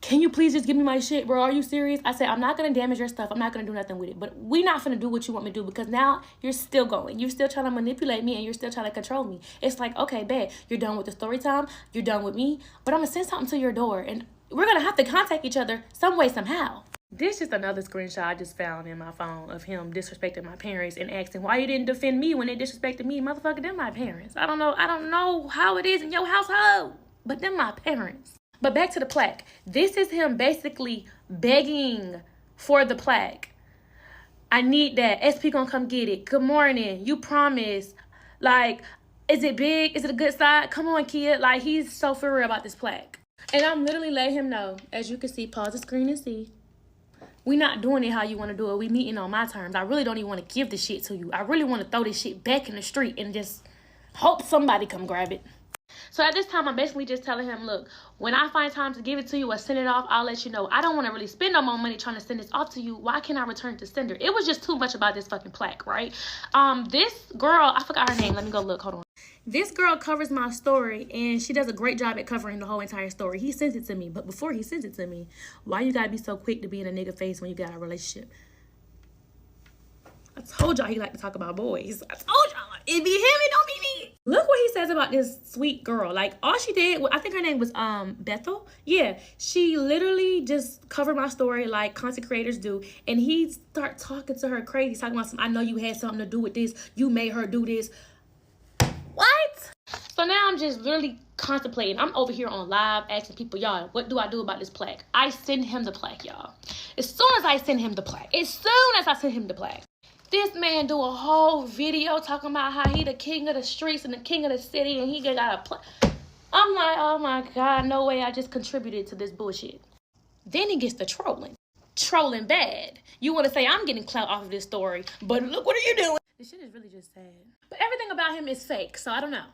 Can you please just give me my shit, bro? Are you serious? I said, I'm not going to damage your stuff. I'm not going to do nothing with it. But we not going to do what you want me to do, because now you're still going. You're still trying to manipulate me, and you're still trying to control me. It's like, okay, bet. You're done with the story time. You're done with me. But I'm going to send something to your door, and we're going to have to contact each other some way, somehow. This is another screenshot I just found in my phone of him disrespecting my parents and asking why you didn't defend me when they disrespected me. Motherfucker, them my parents. I don't know how it is in your household, but them my parents. But back to the plaque. This is him basically begging for the plaque. I need that. SP gonna come get it. Good morning. You promise. Like, is it big? Is it a good size? Come on, kid. Like, he's so for real about this plaque. And I'm literally letting him know. As you can see, pause the screen and see. We not doing it how you want to do it. We meeting on my terms. I really don't even want to give this shit to you. I really want to throw this shit back in the street and just hope somebody come grab it. So at this time, I'm basically just telling him, look, when I find time to give it to you or send it off, I'll let you know. I don't want to really spend no more money trying to send this off to you. Why can't I return to sender? It was just too much about this fucking plaque, right? This girl, I forgot her name. Let me go look. Hold on. This girl covers my story, and she does a great job at covering the whole entire story. He sent it to me, but before he sent it to me, why you gotta be so quick to be in a nigga face when you got a relationship? I told y'all he like to talk about boys. I told y'all. It be him, it don't be me. Look what he says about this sweet girl. Like, all she did, I think her name was Bethel. Yeah, she literally just covered my story like content creators do. And he start talking to her crazy, talking about some, I know you had something to do with this. You made her do this. What? So now I'm just really contemplating. I'm over here on live asking people, y'all, what do I do about this plaque? I send him the plaque, y'all. As soon as I send him the plaque, this man do a whole video talking about how he the king of the streets and the king of the city and he got a plaque. I'm like, oh my God, no way I just contributed to this bullshit. Then he gets to trolling. Trolling bad. You want to say I'm getting clout off of this story, but look what are you doing? This shit is really just sad. But everything about him is fake, so I don't know.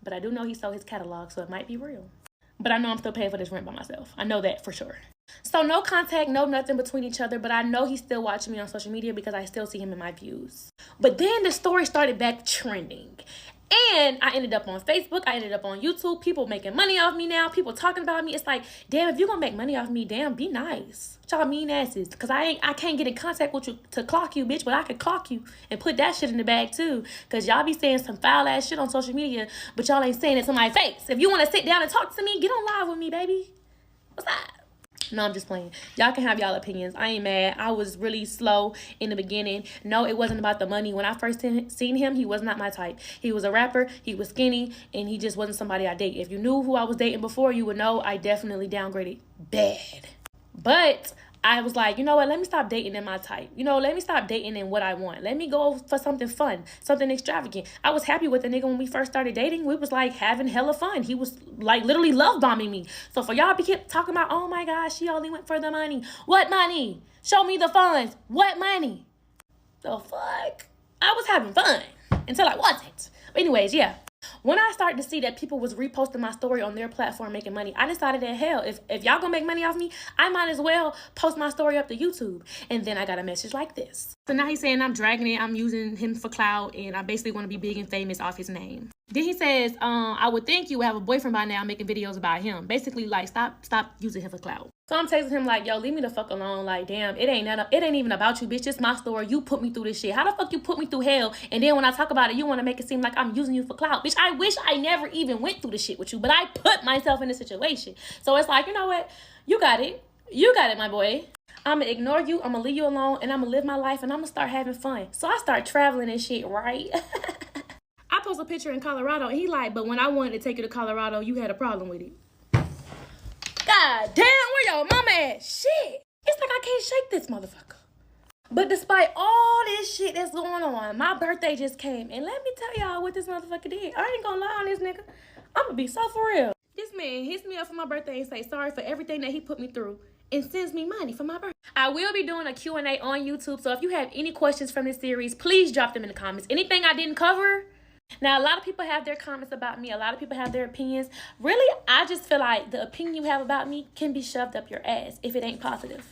But I do know he sold his catalog, so it might be real. But I know I'm still paying for this rent by myself. I know that for sure. So no contact, no nothing between each other, but I know he's still watching me on social media because I still see him in my views. But then the story started back trending. And I ended up on Facebook. I ended up on YouTube. People making money off me now. People talking about me. It's like, damn, if you're going to make money off me, damn, be nice. Y'all mean asses. Because I can't get in contact with you to clock you, bitch. But I can clock you and put that shit in the bag, too. Because y'all be saying some foul-ass shit on social media, but y'all ain't saying it to my face. If you want to sit down and talk to me, get on live with me, baby. What's that? No, I'm just playing. Y'all can have y'all opinions. I ain't mad. I was really slow in the beginning. No, it wasn't about the money. When I first seen him, he was not my type. He was a rapper. He was skinny. And he just wasn't somebody I date. If you knew who I was dating before, you would know I definitely downgraded bad. But I was like, you know what? Let me stop dating in my type. You know, let me stop dating in what I want. Let me go for something fun, something extravagant. I was happy with the nigga when we first started dating. We was like having hella fun. He was like literally love bombing me. So for y'all to keep talking about, oh my gosh, she only went for the money. What money? Show me the funds. What money? The fuck? I was having fun until I wasn't. But anyways, yeah. When I started to see that people was reposting my story on their platform making money, I decided that hell, if y'all gonna make money off me, I might as well post my story up to YouTube. And then I got a message like this. So now he's saying I'm dragging it, I'm using him for clout, and I basically want to be big and famous off his name. Then he says, I would think you would have a boyfriend by now making videos about him. Basically, like, stop using him for clout. So I'm texting him like, yo, leave me the fuck alone. Like, damn, it ain't even about you, bitch. It's my story. You put me through this shit. How the fuck you put me through hell? And then when I talk about it, you want to make it seem like I'm using you for clout. Bitch, I wish I never even went through the shit with you, but I put myself in this situation. So it's like, you know what? You got it. You got it, my boy. I'm going to ignore you. I'm going to leave you alone, and I'm going to live my life, and I'm going to start having fun. So I start traveling and shit, right? I post a picture in Colorado, and he like, but when I wanted to take you to Colorado, you had a problem with it. God damn, where your mama at? Shit. It's like I can't shake this motherfucker. But despite all this shit that's going on, my birthday just came. And let me tell y'all what this motherfucker did. I ain't gonna lie on this nigga. I'm gonna be so for real. This man hits me up for my birthday and say sorry for everything that he put me through and sends me money for my birthday. I will be doing a Q&A on YouTube. So if you have any questions from this series, please drop them in the comments. Anything I didn't cover. Now, a lot of people have their comments about me. A lot of people have their opinions. Really, I just feel like the opinion you have about me can be shoved up your ass if it ain't positive.